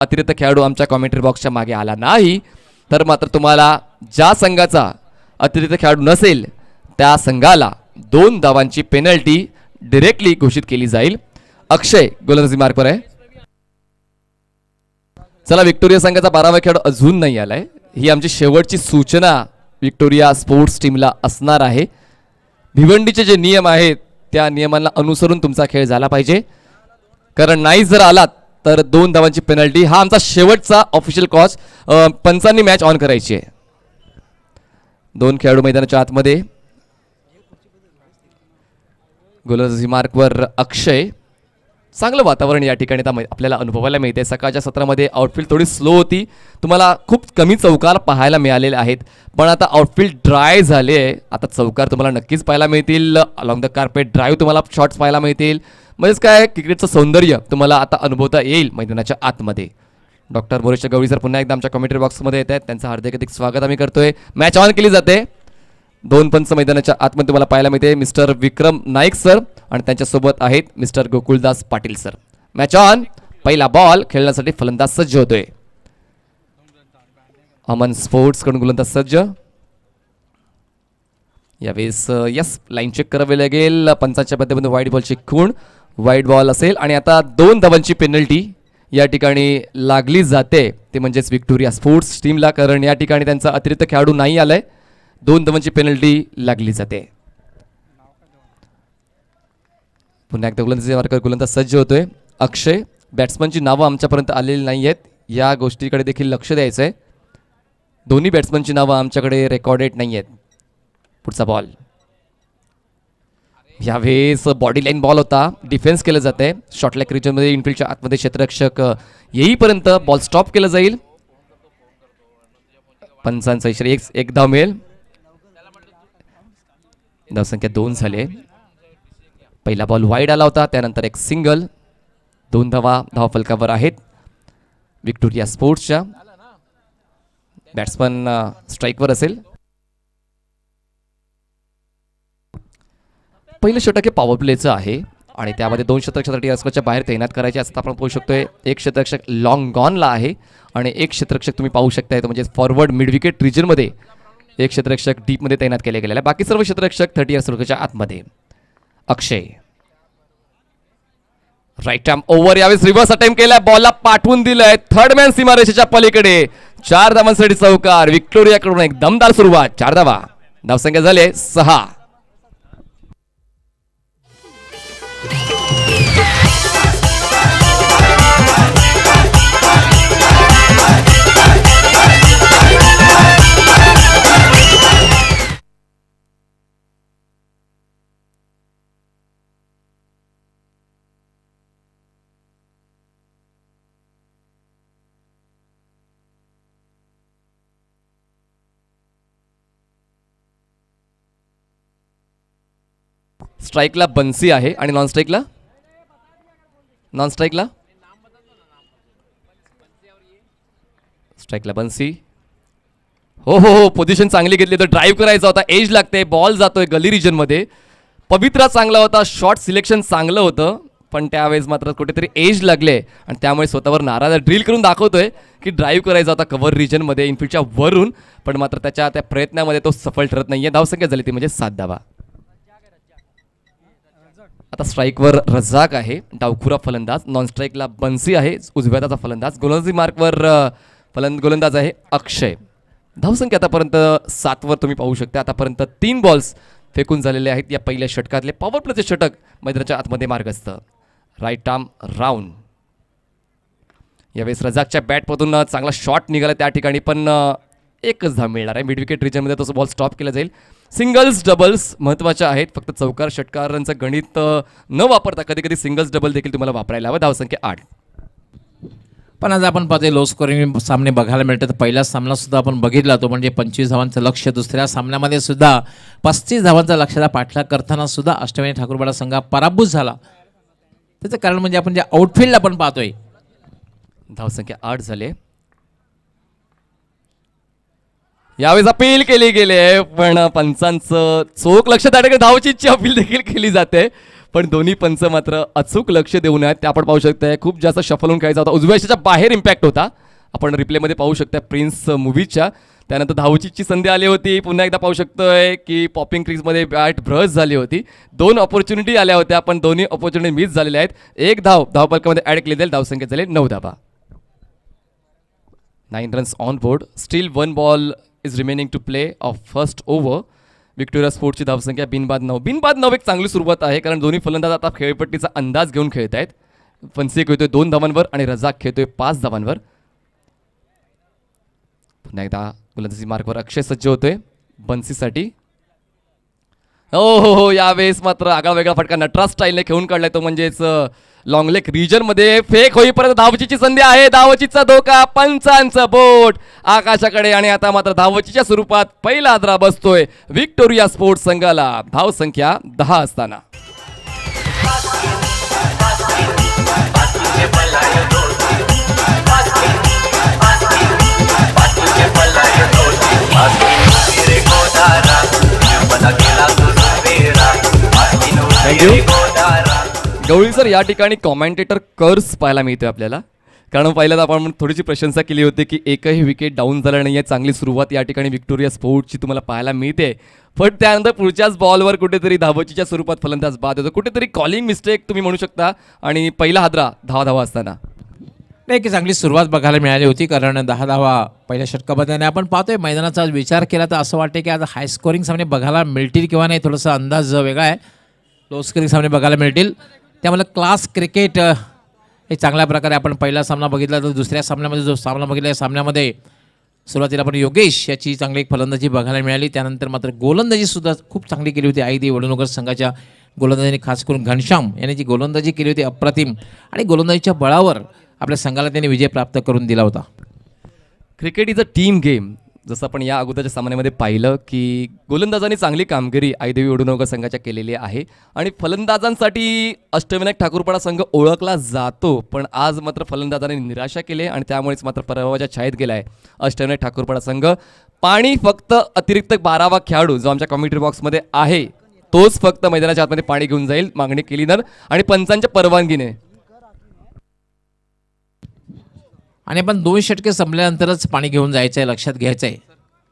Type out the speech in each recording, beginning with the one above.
अतिरिक्त खेळाडू आमच्या कॉमेंट्री बॉक्सच्या मागे आला नाही तर मात्र तुम्हाला ज्या संघाचा अतिरिक्त खेळाडू नसेल त्या संघाला 2 धावांची पेनल्टी डायरेक्टली घोषित केली जाईल. अक्षय गोलंदाजी मार्कवर आहे. चला, विक्टोरिया संघाचा 12वा खेळाडू अजून नाही आलाय. ही आमची शेवटची सूचना विक्टोरिया स्पोर्ट्स टीमला असणार आहे. भिवंडीचे जे नियम आहेत त्या नियमांना अनुसरून तुमचा खेळ झाला पाहिजे, कारण नाही जर आलात तर 2 धावांची पेनल्टी. हा आमचा शेवटचा ऑफिशियल कॉज. पंचांनी मॅच ऑन करायची आहे. 2 खेळाडू मैदानाच्या आतमध्ये. गोलंदाजी मार्कवर अक्षय. चांगलं वातावरण या ठिकाणी आपल्याला अनुभवायला मिळते. सकाळच्या सत्रामध्ये आउटफील्ड थोडी स्लो होती, तुम्हाला खूप कमी चौकार पाहायला मिळालेले आहेत, पण आता आउटफील्ड ड्राय झाले आहे. आता चौकार तुम्हाला नक्कीच पाहायला मिळतील. अलॉंग द कार्पेट ड्राईव्ह तुम्हाला शॉट्स पाहायला मिळतील. म्हणजेच काय, क्रिकेटचं सौंदर्य तुम्हाला आता अनुभवता येईल मैदानाच्या आतमध्ये. डॉक्टर बोरिस गवळी सर पुन्हा एकदा आमच्या कमेंट्री बॉक्समध्ये येत आहेत. त्यांचं हार्दिक स्वागत आम्ही करतोय. मॅच ऑन केली जाते. 2 पंच मैदानाच्या आतमध्ये तुम्हाला पाहायला मिळते. मिस्टर विक्रम नाईक सर आणि त्यांच्यासोबत आहेत mister Gokuldas Patil sir. Match on. पहिला बॉल खेळण्यासाठी फलंदाज सज्ज होतोय. अमन स्पोर्ट्स कडून गोलंदाज सज्ज. यावेळेस यस, लाईन चेक करावी लागेल. पंचांच्या मध्येमध्ये वाईट बॉलची खूण, वाईट बॉल असेल आणि आता 2 धावांची पेनल्टी या ठिकाणी लागली जाते. ते म्हणजेच विक्टोरिया स्पोर्ट्स टीमला, कारण या ठिकाणी त्यांचा अतिरिक्त खेळाडू नाही आलाय. 2 धावांची पेनल्टी लागली जाते. पुन्हा एकदा गोलंदाजी मार्कवर गोलंदाज सज्ज होतोय. अक्षय. बॅट्समनची नावं आमच्यापर्यंत आलेली नाही आहेत, या गोष्टीकडे देखील लक्ष द्यायचं आहे. दोन्ही बॅट्समनची नावं आमच्याकडे रेकॉर्डेड नाही आहेत. पुढचा बॉल. यावेळेस बॉडी लाईन बॉल होता, डिफेन्स केलं जाते. शॉर्टलॅक रिजनमध्ये इनफिल्डच्या आतमध्ये क्षेत्ररक्षक येईपर्यंत बॉल स्टॉप केलं जाईल. पंचांचा इशारा. एक धाव मिळेल. धावसंख्या 2 झाले. पहिला बॉल वाईड आला होता, त्यानंतर एक सिंगल. 2 धावा धावफलकावर आहेत विक्टोरिया स्पोर्ट्सच्या. बॅट्समन स्ट्राईकवर असेल. पहिलं षटक हे पॉवर प्लेचं आहे आणि त्यामध्ये 2 क्षेत्ररक्षक षटकाच्या बाहेर तैनात करायचे असं आपण पाहू शकतोय. एक क्षेत्ररक्षक लॉंग गॉनला आहे आणि एक क्षेत्ररक्षक तुम्ही पाहू शकताय, म्हणजे फॉरवर्ड मिड विकेट रिजनमध्ये एक क्षेत्ररक्षक डीपमध्ये तैनात केले गेलेला आहे. बाकी सर्व क्षेत्ररक्षक 30 षटकाच्या आतमध्ये. अक्षय. Right arm over. यावेळेस रिव्हर्स अटेम्प्ट केलाय, बॉलला पाठवून दिलंय थर्ड मॅन सीमारेषेच्या पलीकडे. 4 धावांसाठी चौकार. विक्टोरियाकडून एक दमदार सुरुवात. 4 धावा. धावसंख्या झाले 6. स्ट्राईकला बन्सी आहे आणि नॉन स्ट्राईकला स्ट्राईकला बन्सी. हो हो हो, पोझिशन चांगली घेतली. तर ड्राईव्ह करायचा होता, एज लागते, बॉल जातोय गली रिजनमध्ये. पवित्रा चांगला होता, शॉट सिलेक्शन चांगलं होतं, पण त्यावेळेस मात्र कुठेतरी एज लागले आणि त्यामुळे स्वतःवर नाराज ड्रिल करून दाखवतोय की ड्राईव्ह करायचा होता कव्हर रिजनमध्ये इनफिल्डच्या वरून, पण मात्र त्याच्या त्या प्रयत्नामध्ये तो सफल ठरत नाहीये. धावसंख्या झाली ती म्हणजे 7 धावा. आता स्ट्राईकवर रजाक आहे, डावखुरा फलंदाज. नॉन स्ट्राईकला बन्सी आहे, उजव्या हाताचा फलंदाज. गोलंदाजी मार्कवर गोलंदाज आहे अक्षय. धावसंख्या आतापर्यंत 7 वर तुम्ही पाहू शकता. आतापर्यंत 3 बॉल्स फेकून झालेले आहेत या पहिल्या षटकातले. पॉवर प्लेचे षटक मैदानाच्या आतमध्ये मार्गस्थ. Right arm round. यावेळेस रजाकच्या बॅटमधून चांगला शॉट निघाला त्या ठिकाणी, पण एकच धाव मिळणार आहे. मिड विकेट रिजनमध्ये तो बॉल स्टॉप केला जाईल. सिंगल्स डबल्स महत्त्वाच्या आहेत. फक्त चौकार षटकारांचं गणित न वापरता कधी कधी सिंगल्स डबल देखील तुम्हाला वापरायला हवं. धावसंख्या 8. पण आज आपण पाहतोय लो स्कोरिंग सामने बघायला मिळतात. पहिला सामना सुद्धा आपण बघितला, तो म्हणजे 25 धावांचं लक्ष्य. दुसऱ्या सामन्यामध्ये सुद्धा 35 धावांचा लक्ष्याला पाठलाग करताना सुद्धा अष्टमी ठाकूरवाडा संघ पराभूत झाला. त्याचं कारण म्हणजे आपण जे आउटफील्ड आपण पाहतोय. धावसंख्या 8 झाले. यावेळेस अपील केली गेली आहे, पण पंचांचं चोख लक्ष त्या ठिकाणी धावची इच्छा अपील देखील केली जाते, पण दोन्ही पंच मात्र अचूक लक्ष देऊन आहेत. ते आपण पाहू शकताय खूप जास्त शफलून खेळायचा होता, उजव्या यशाच्या बाहेर इम्पॅक्ट होता. आपण रिप्लेमध्ये पाहू शकता प्रिन्स मूवीच्या. त्यानंतर धावचीची संधी आली होती. पुन्हा एकदा पाहू शकतोय की पॉपिंग क्रीजमध्ये बॅट ब्रश झाली होती. 2 ऑपॉर्च्युनिटी आल्या होत्या पण दोन्ही ऑपॉर्च्युनिटी मिस झालेल्या आहेत. एक धावपलकामध्ये ॲड केली जाईल. धावसंख्येत झाले 9 धावा. 9 runs on board. Still 1 ball is remaining to play of first over. Victoria स्पोर्ट्सची धावसंख्या बिनबाद 9. बिनबाद 9 एक चांगली सुरुवात आहे कारण दोन्ही फलंदाज आता खेळपट्टीचा अंदाज घेऊन खेळत आहेत. फन्सी खेळतोय 2 धावांवर आणि रजाक खेळतोय 5 धावांवर. पुन्हा एकदा गोलंदाजी मार्कवर अक्षय सज्ज होतोय बन्सीसाठी. हो, यावेळेस मात्र आगळा वेगळा फटका नटराज स्टाईलने खेळून काढलाय तो, म्हणजेच लॉंग लेग रिजनमध्ये फेक होईपर्यंत धावचीची संधी आहे. धावचीचा धोका, पंचांचं बोट आकाशाकडे आणि आता मात्र धावचीच्या स्वरूपात पहिला हादरा बसतोय विक्टोरिया स्पोर्ट्स संघाला धावसंख्या 10 असताना. गवळी सर, या ठिकाणी कॉमेंटेटर कर्स पाहायला मिळतोय आपल्याला. कारण पहिल्यांदा आपण थोडीशी प्रशंसा केली होती की एकही विकेट डाऊन झाला नाही आहे, चांगली सुरुवात या ठिकाणी विक्टोरिया स्पोर्ट्सची तुम्हाला पाहायला मिळते. पण त्यानंतर पुढच्याच बॉलवर कुठेतरी धावचीच्या स्वरूपात फलंदाज बाद होतो. कुठेतरी कॉलिंग मिस्टेक तुम्ही म्हणू शकता आणि पहिला हादरा 10 धावा असताना. नाही की चांगली सुरुवात बघायला मिळाली होती कारण 10 धावा पहिल्या षटकामध्ये. आणि आपण पाहतोय मैदानाचा विचार केला तर असं वाटतं की आज हाय स्कोरिंग सामने बघायला मिळतील किंवा नाही, थोडासा अंदाज वेगळा आहे. लो स्कोरिंग सामने बघायला मिळतील. त्यामुळे क्लास क्रिकेट हे चांगल्या प्रकारे आपण पहिला सामना बघितला तर दुसऱ्या सामन्यामध्ये जो सामना बघितला या सामन्यामध्ये सुरुवातीला आपण योगेश याची चांगली एक फलंदाजी बघायला मिळाली. त्यानंतर मात्र गोलंदाजीसुद्धा खूप चांगली केली होती आईदेवी वडनगर संघाच्या गोलंदाजीने, खास करून घनश्याम यांनी जी गोलंदाजी केली होती अप्रतिम. आणि गोलंदाजीच्या बळावर आपल्या संघाला त्यांनी विजय प्राप्त करून दिला होता. Cricket is a team game. जसं आपण या अगोदरच्या सामन्यामध्ये पाहिलं की गोलंदाजांनी चांगली कामगिरी आईदेवी वडनगर संघाच्या केलेली आहे आणि फलंदाजांसाठी अष्टविनायक ठाकूरपाडा संघ ओळखला जातो. पण आज मात्र फलंदाजांनी निराशा केली आणि त्यामुळेच मात्र पराभवाच्या छायेत गेला आहे अष्टविनायक ठाकूरपाडा संघ. पाणी फक्त अतिरिक्त 12वा खेळाडू जो आमच्या कॉमेंट्री बॉक्समध्ये आहे तोच फक्त मैदानाच्या आतमध्ये पाणी घेऊन जाईल, मागणी केली तर आणि पंचांच्या परवानगीने. आणि आपण 2 षटके संपल्यानंतरच पाणी घेऊन जायचं आहे, लक्षात घ्यायचं आहे.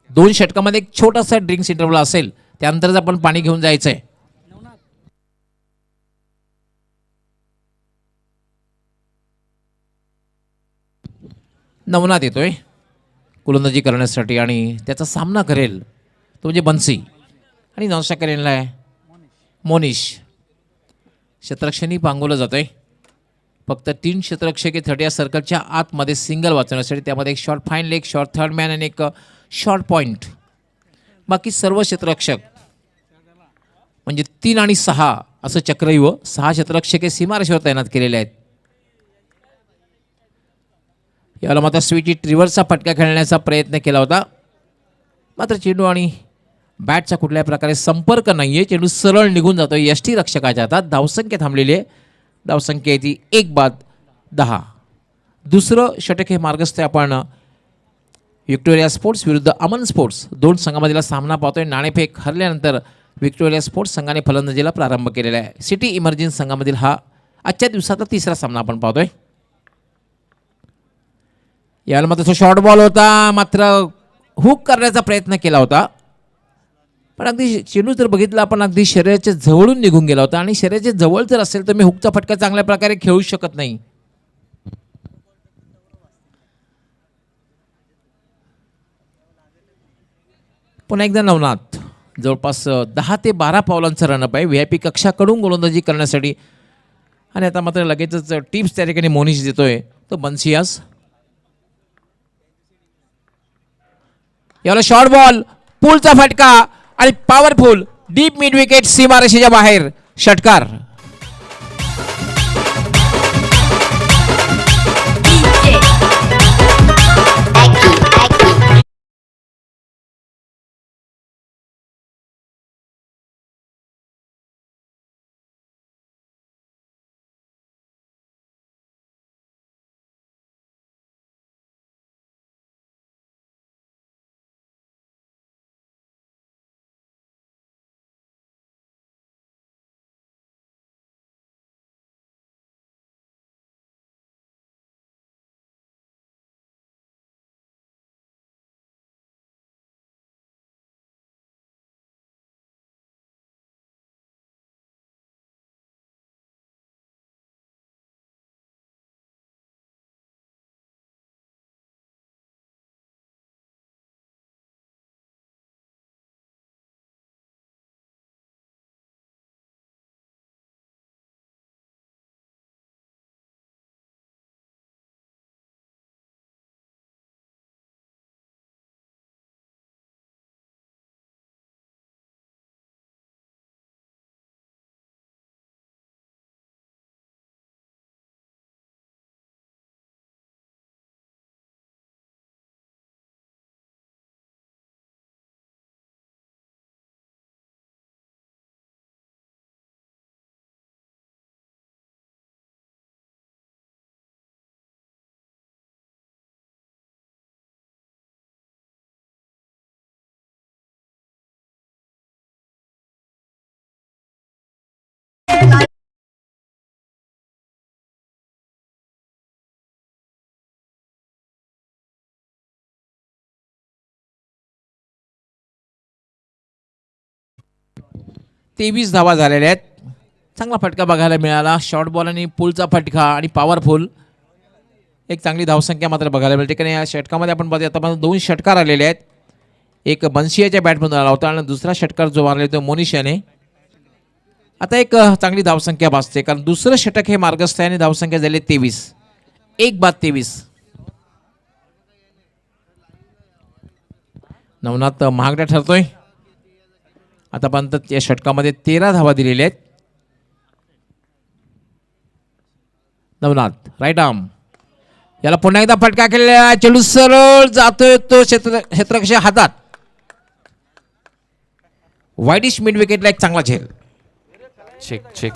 2 षटकामध्ये एक छोटासा ड्रिंक्स इंटरव्हल असेल, त्यानंतरच आपण पाणी घेऊन जायचं आहे. नवनाथ येतोय गोलंदाजी करण्यासाठी आणि त्याचा सामना करेल तो म्हणजे बन्सी. आणि नॉनस्ट्रायकर आहे मोनिश. क्षेत्ररक्षणी पांगवलं जात आहे. फक्त 3 क्षेत्ररक्षक 30 या सर्कलच्या आतमध्ये सिंगल वाचवण्यासाठी. त्यामध्ये एक short fine leg, short third man आणि एक शॉर्ट पॉईंट. बाकी सर्व क्षेत्ररक्षक म्हणजे 3 आणि 6 असं चक्रव्यूह 6 क्षेत्ररक्षक हे सीमारेषेवर तैनात केलेले आहेत. याला मात्र स्वीचिट रिव्हर्सचा फटका खेळण्याचा प्रयत्न केला होता, मात्र चेंडू आणि बॅटचा कुठल्याही प्रकारे संपर्क नाही आहे. चेंडू सरळ निघून जातो यष्टी रक्षकाच्या हातात. धावसंख्या थांबलेली आहे. धावसंख्या ती 1 बाद 10. दुसरं षटक हे मार्गस्थ आपण विक्टोरिया स्पोर्ट्स विरुद्ध अमन स्पोर्ट्स 2 संघामधला सामना पाहतोय. नाणेफेक हरल्यानंतर विक्टोरिया स्पोर्ट्स संघाने फलंदाजीला प्रारंभ केलेला आहे. सिटी इमर्जन्सी संघामधील हा आजच्या दिवसाचा 3रा सामना आपण पाहतोय. याला मात्र तो शॉर्ट बॉल होता, मात्र हुक करण्याचा प्रयत्न केला होता पण अगदी चेंडू जर बघितला आपण अगदी शरीराच्या जवळून निघून गेला होता. आणि शरीराच्या जवळ जर असेल तर मी हुकचा फटका चांगल्या प्रकारे खेळू शकत नाही. पुन्हा एकदा नवनाथ जवळपास 10 ते 12 पावलांचा रनअप आहे VIP कक्षाकडून गोलंदाजी करण्यासाठी. आणि आता मात्र लगेचच टिप्स त्या ठिकाणी मोनिश देतोय तो बन्सियास. याला शॉर्ट बॉल, पुलचा फटका आणि पॉवरफुल डीप मिड विकेट सीमारेषेच्या बाहेर षटकार. 23 धावा झालेल्या आहेत. चांगला फटका बघायला मिळाला. शॉर्ट बॉल आणि पुलचा फटका आणि पॉवरफुल एक चांगली धावसंख्या मात्र बघायला मिळते. कारण या षटकामध्ये आपण बघतो आता 2 षटकार आलेले आहेत. एक बन्सियाच्या बॅटमधून आला होता आणि दुसरा षटकार जो मारला तो मोनिश याने. आता एक चांगली धावसंख्या भासते कारण दुसरं षटक हे मार्गस्थ आहे आणि धावसंख्या झाली 23. 1-23. नवनाथ महागडा ठरतोय. आतापर्यंत या षटकामध्ये 13 धावा दिलेल्या आहेत. नवनाथ राईट आर्म याला पुन्हा एकदा फटका केलेला. चेंडू सरळ जातोय तो क्षेत्ररक्षक हातात. वाईडिश मिड विकेटला एक चांगला झेल. Check check.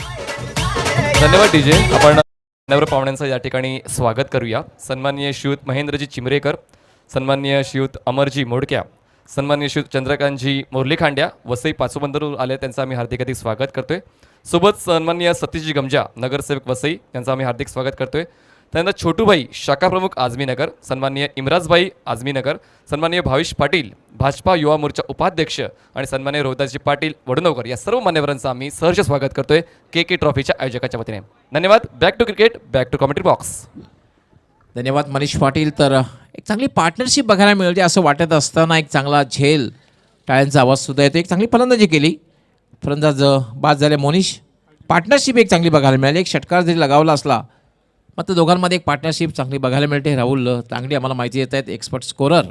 धन्यवाद डीजे. आपण मान्यवर पाहुण्यांचं या ठिकाणी स्वागत करूया. सन्माननीय श्रीयुत महेंद्रजी चिमरेकर, सन्माननीय श्रीयुत अमरजी मोडक्या, सन्माननीय श्रीयुत चंद्रकांतजी मोरली खांड्या वसई पाचोबंदरून आले, त्यांचं आम्ही हार्दिक हार्दिक स्वागत करतोय. सोबत सन्माननीय सतीशजी गमजा नगरसेवक वसई, त्यांचं आम्ही हार्दिक स्वागत करतोय. त्यानंतर छोटूभाई शाखा प्रमुख आजमीनगर, सन्माननीय इम्राजभाई आजमीनगर, सन्माननीय भाविश पाटील भाजपा युवा मोर्चा उपाध्यक्ष आणि सन्माननीय रोहिदासजी पाटील वडनवकर या सर्व मान्यवरांचं आम्ही सहर्ष स्वागत करतोय के ट्रॉफीच्या आयोजकाच्या वतीने. धन्यवाद. Back to cricket, back to commentary box. धन्यवाद मनीष पाटील. तर एक चांगली पार्टनरशिप बघायला मिळते असं वाटत असताना एक चांगला झेल, टाळ्यांचा आवाज सुद्धा येतो. एक चांगली फलंदाजी केली. फलंदाज बाद झाले मोनिश. पार्टनरशिप एक चांगली बघायला मिळाली. एक षटकार जरी लगावला असला मात्र दोघांमध्ये एक पार्टनरशिप चांगली बघायला मिळते. राहुल तांगडी आम्हाला माहिती येत आहेत एक्सपर्ट स्कोरर.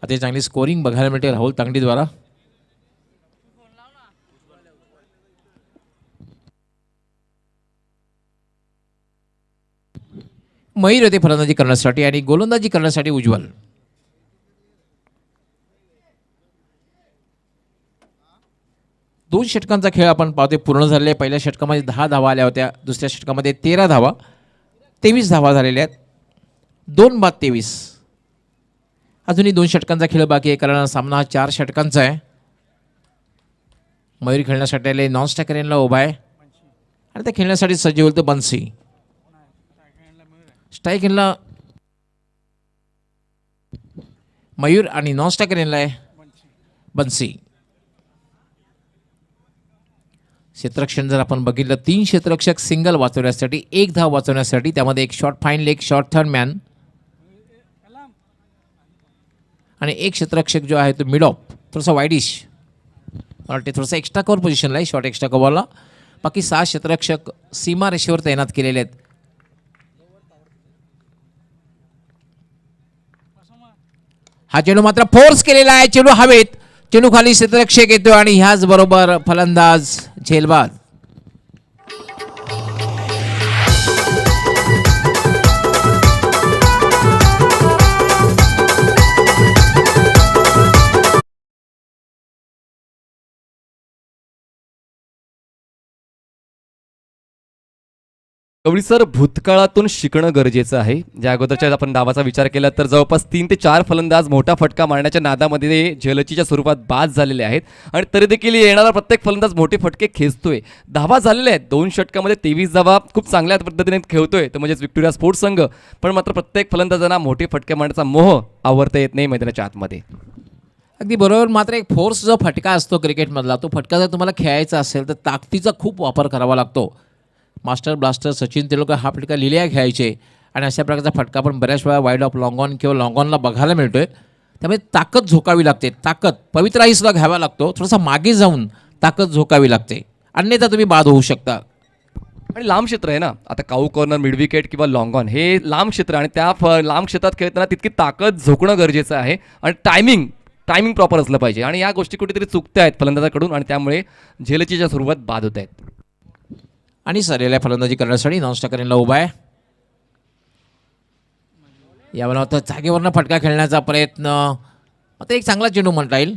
आता चांगली स्कोरिंग बघायला मिळते राहुल तांगडीद्वारा. मयूर होते फलंदाजी करण्यासाठी आणि गोलंदाजी करण्यासाठी उज्ज्वल. दोन षटकांचा खेळ आपण पाहतोय पूर्ण झालेला. पहिल्या षटकामध्ये 10 धावा आल्या होत्या. दुसऱ्या षटकामध्ये 13 धावा. 23 धावा झालेल्या आहेत. 2-23. अजूनही 2 षटकांचा खेळ बाकी आहे कारण सामना हा 4 षटकांचा आहे. मयूर खेळण्यासाठी आले. नॉन स्ट्रायकर यांना उभा आहे आणि त्या खेळण्यासाठी सज्ज होईल तर बन्सी. स्ट्राईक यांना मयूर आणि नॉन स्ट्रायकर यांना आहे बन्सी. क्षेत्ररक्षण जर आपण बघितलं 3 क्षेत्ररक्षक सिंगल वाचवण्यासाठी, 1 धाव वाचवण्यासाठी, त्यामध्ये एक short fine leg, short third man आणि एक क्षेत्ररक्षक जो आहे तो मिड ऑफ थोडासा वाईडिश ते थोडासा एक्स्ट्रा कव्हर पोझिशनला आहे, शॉर्ट एक्स्ट्रा कव्हरला. बाकी 6 क्षेत्ररक्षक सीमा रेषेवर तैनात केलेले आहेत. हा चेंडू मात्र फोर्स केलेला आहे. चेंडू हवेत, चेंडू खाली क्षेत्ररक्षक येतो आणि ह्याच बरोबर फलंदाज झेलबाद. कवळी सर, भूतकाळातून शिकणं गरजेचं आहे. ज्या अगोदरच्या आपण डावाचा विचार केला तर जवळपास 3 ते 4 फलंदाज मोठा फटका मारण्याच्या नादामध्ये झेलचीच्या स्वरूपात बाद झालेले आहेत आणि तरी देखील येणारा प्रत्येक फलंदाज मोठे फटके खेचतोय. धावा झालेल्या आहेत 2 षटकामध्ये 23 धावा खूप चांगल्या पद्धतीने खेळतोय तो म्हणजेच विक्टोरिया स्पोर्ट्स संघ. पण मात्र प्रत्येक फलंदाजांना मोठे फटके मारण्याचा मोह आवरता येत नाही मैदानाच्या आतमध्ये. अगदी बरोबर. मात्र एक फोर्स जो फटका असतो क्रिकेटमधला, तो फटका जर तुम्हाला खेळायचा असेल तर ताकदीचा खूप वापर करावा लागतो. मास्टर ब्लास्टर सचिन तेंडुलकर हा फटका लिहिल्या खेळायचे आणि अशा प्रकारचा फटका पण बऱ्याच वेळा वाईड ऑफ लॉंग ऑन किंवा लॉंग ऑनला बघायला मिळतोय. त्यामुळे ताकद झोकावी लागते. ताकद पवित्राही सुद्धा घ्यावा लागतो. थोडासा मागे जाऊन ताकद झोकावी लागते, अन्यथा तुम्ही बाद होऊ शकता. आणि लांब क्षेत्र आहे ना, आता काऊ कॉर्नर, मिड विकेट किंवा लॉंग ऑन हे लांब क्षेत्र आणि त्या लांब क्षेत्रात खेळताना तितकी ताकद झोकणं गरजेचं आहे आणि टायमिंग प्रॉपर असलं पाहिजे. आणि या गोष्टी कुठेतरी चुकत आहेत फलंदाजाकडून आणि त्यामुळे झेलचीच्या स्वरूपात बाद होत आहेत. आणि सरेल्या फलंदाजी करण्यासाठी नॉन स्ट्रायकर यांना उभा आहे. यावर आता जागेवरनं फटका खेळण्याचा प्रयत्न, आता एक चांगला चेंडू म्हणता येईल,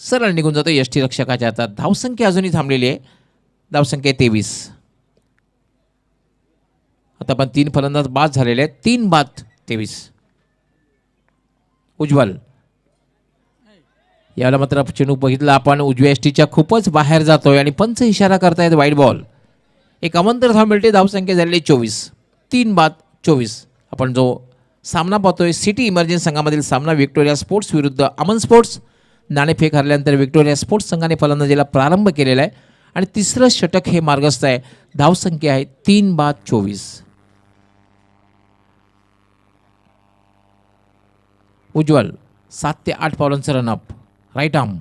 सरळ निघून जातो यष्टी रक्षकाच्या हातात. धावसंख्या अजूनही थांबलेली आहे. धावसंख्या 23. आता पण 3 फलंदाज बाद झालेले आहेत. 3 बाद 23. उज्ज्वल यावेळेला मात्र चेंडू बघितला आपण उजव्या यष्टीच्या खूपच बाहेर जातोय आणि पंच इशारा करतायत वाईड बॉल. एक अमंतर धाव मिळते. धावसंख्या झालेली 24. 3 बाद 24. आपण जो सामना पाहतोय सिटी इमर्जन्सी संघामधील सामना विक्टोरिया स्पोर्ट्स विरुद्ध अमन स्पोर्ट्स, नाणेफेक हरल्यानंतर विक्टोरिया स्पोर्ट्स संघाने फलंदाजीला प्रारंभ केलेला आहे आणि तिसरं षटक हे मार्गस्थ आहे. धावसंख्या आहे 3/24. उज्ज्वल 7 ते 8 पावलांचं रनअप, राईट आर्म.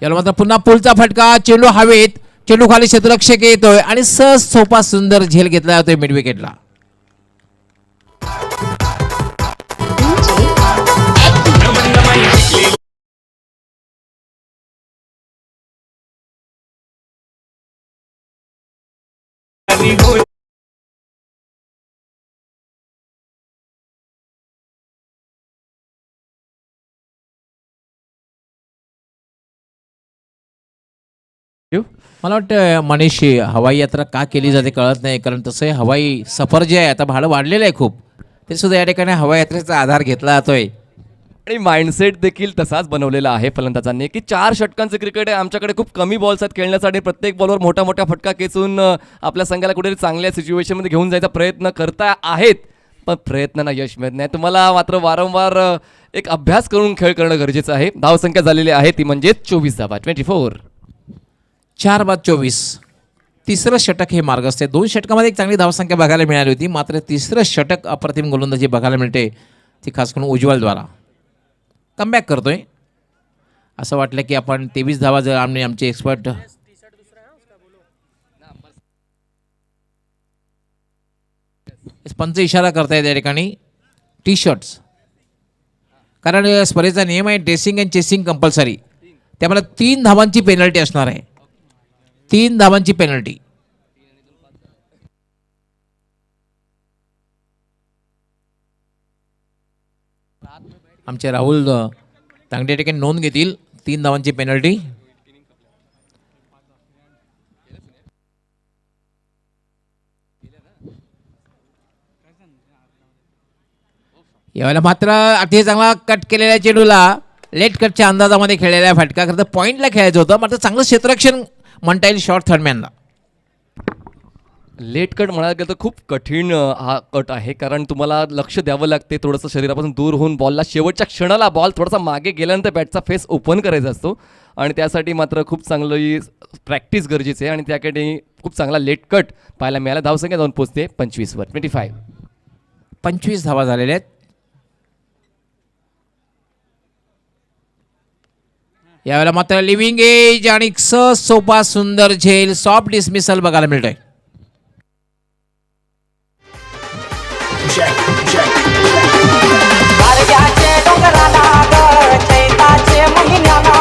याला मात्र पुन्हा पुलचा फटका, चेंडू हवेत, चेंडू खाली क्षेत्ररक्षक येतोय आणि सहज सोपा सुंदर झेल घेतला जातोय मिड विकेटला. मला वाटतं मनीष, हवाई यात्रा का केली जाते कळत नाही, कारण तसं हवाई सफर जे आहे आता भाडं वाढलेलं आहे खूप, ते सुद्धा या ठिकाणी हवाई यात्रेचा आधार घेतला जातोय. आणि माइंडसेट देखील तसाच बनवलेला आहे फलंदाजांनी की 4 षटकांचं क्रिकेट आहे, आमच्याकडे खूप कमी बॉल्स आहेत खेळण्यासाठी, प्रत्येक बॉलवर मोठा मोठा फटका खेचून आपल्या संघाला कुठेतरी चांगल्या सिच्युएशनमध्ये घेऊन जायचा प्रयत्न करता आहेत, पण प्रयत्नांना यश मिळत नाही. तुम्हाला मात्र वारंवार एक अभ्यास करून खेळ करणं गरजेचं आहे. धावसंख्या झालेली आहे ती म्हणजे 24 धावा, 24. 4/24. तिसरं षटक हे मार्गस्थ आहे. 2 षटकामध्ये एक चांगली धावसंख्या बघायला मिळाली होती, मात्र तिसरं षटक अप्रतिम गोलंदाजी बघायला मिळते, ती खास करून उज्ज्वलद्वारा. कमबॅक करतोय. असं वाटलं की आपण 23 धावा जर आमचे एक्सपर्ट पंच इशारा करतायत या ठिकाणी टी शर्ट्स, कारण स्पर्धेचा नियम आहे ड्रेसिंग अँड चेसिंग कंपल्सरी, त्यामुळे 3 धावांची पेनल्टी असणार आहे. 3 धावांची पेनल्टी. आमचे राहुल तांगडे या ठिकाणी नोंद घेतील 3 धावांची पेनल्टी. यावेळेला मात्र अतिशय चांगला कट केलेल्या चेंडूला लेट कटच्या अंदाजामध्ये खेळलेला फटका, खरं तर पॉईंटला खेळायचं होतं, मात्र चांगलं क्षेत्ररक्षण म्हणता येईल शॉर्ट थर्डमॅनला. लेट कट म्हणायला गेलं तर खूप कठीण हा कट आहे, कारण तुम्हाला लक्ष द्यावं लागते, थोडंसं शरीरापासून दूर होऊन बॉलला शेवटच्या क्षणाला बॉल थोडासा मागे गेल्यानंतर बॅटचा फेस ओपन करायचा असतो आणि त्यासाठी मात्र खूप चांगली प्रॅक्टिस गरजेची आहे आणि त्यासाठी खूप चांगला लेट कट पाहायला मिळाला. धावसंख्या जाऊन पोहोचते 25वर, 25. 25 धावा झालेल्या आहेत. यावेळेला मात्र लिव्हिंग एज आणि सहज सोपा सुंदर झेल, सॉफ्ट डिसमिसल बघायला मिळतोय. डोंगराला ग चैताचे महिन्याला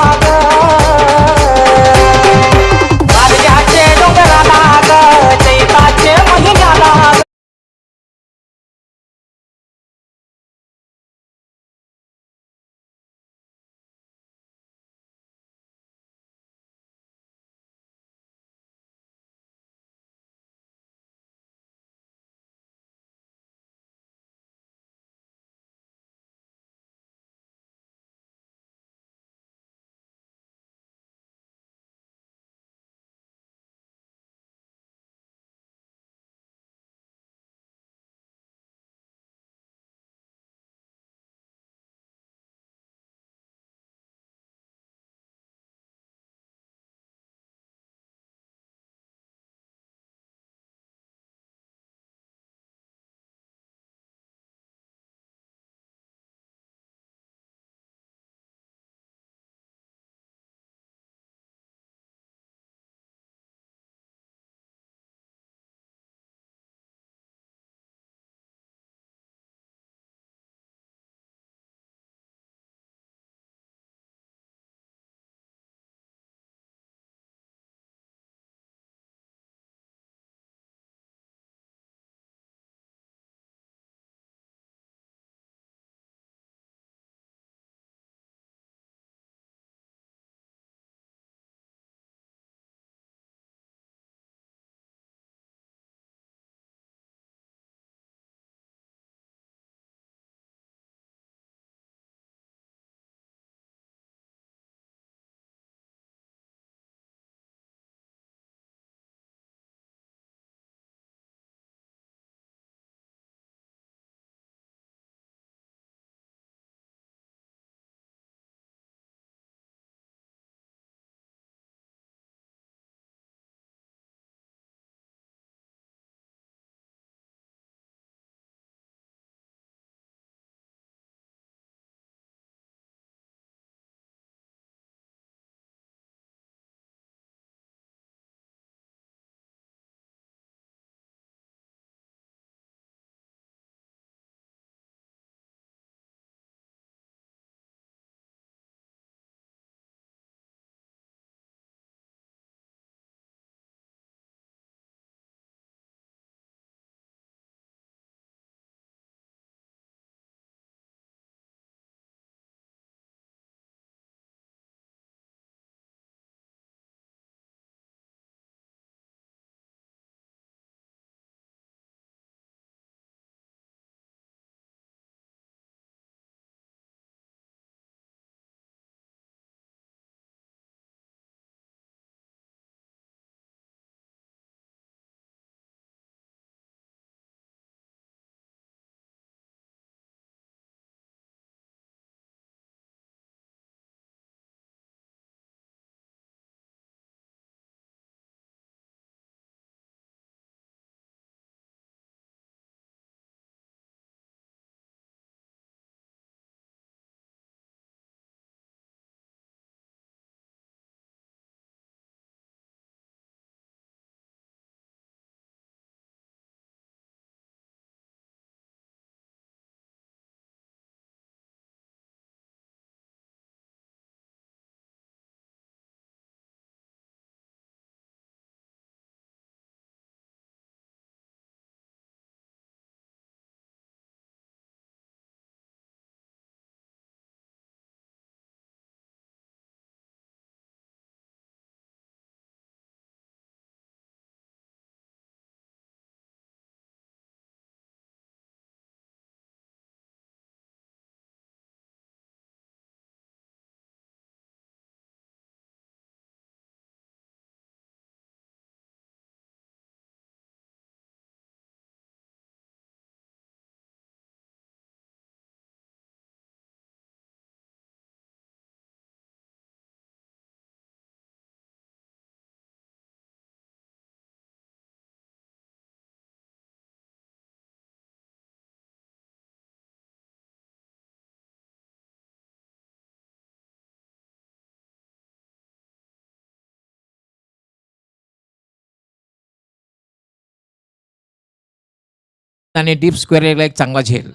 आणि डीप स्क्वेअर एक चांगला झेल.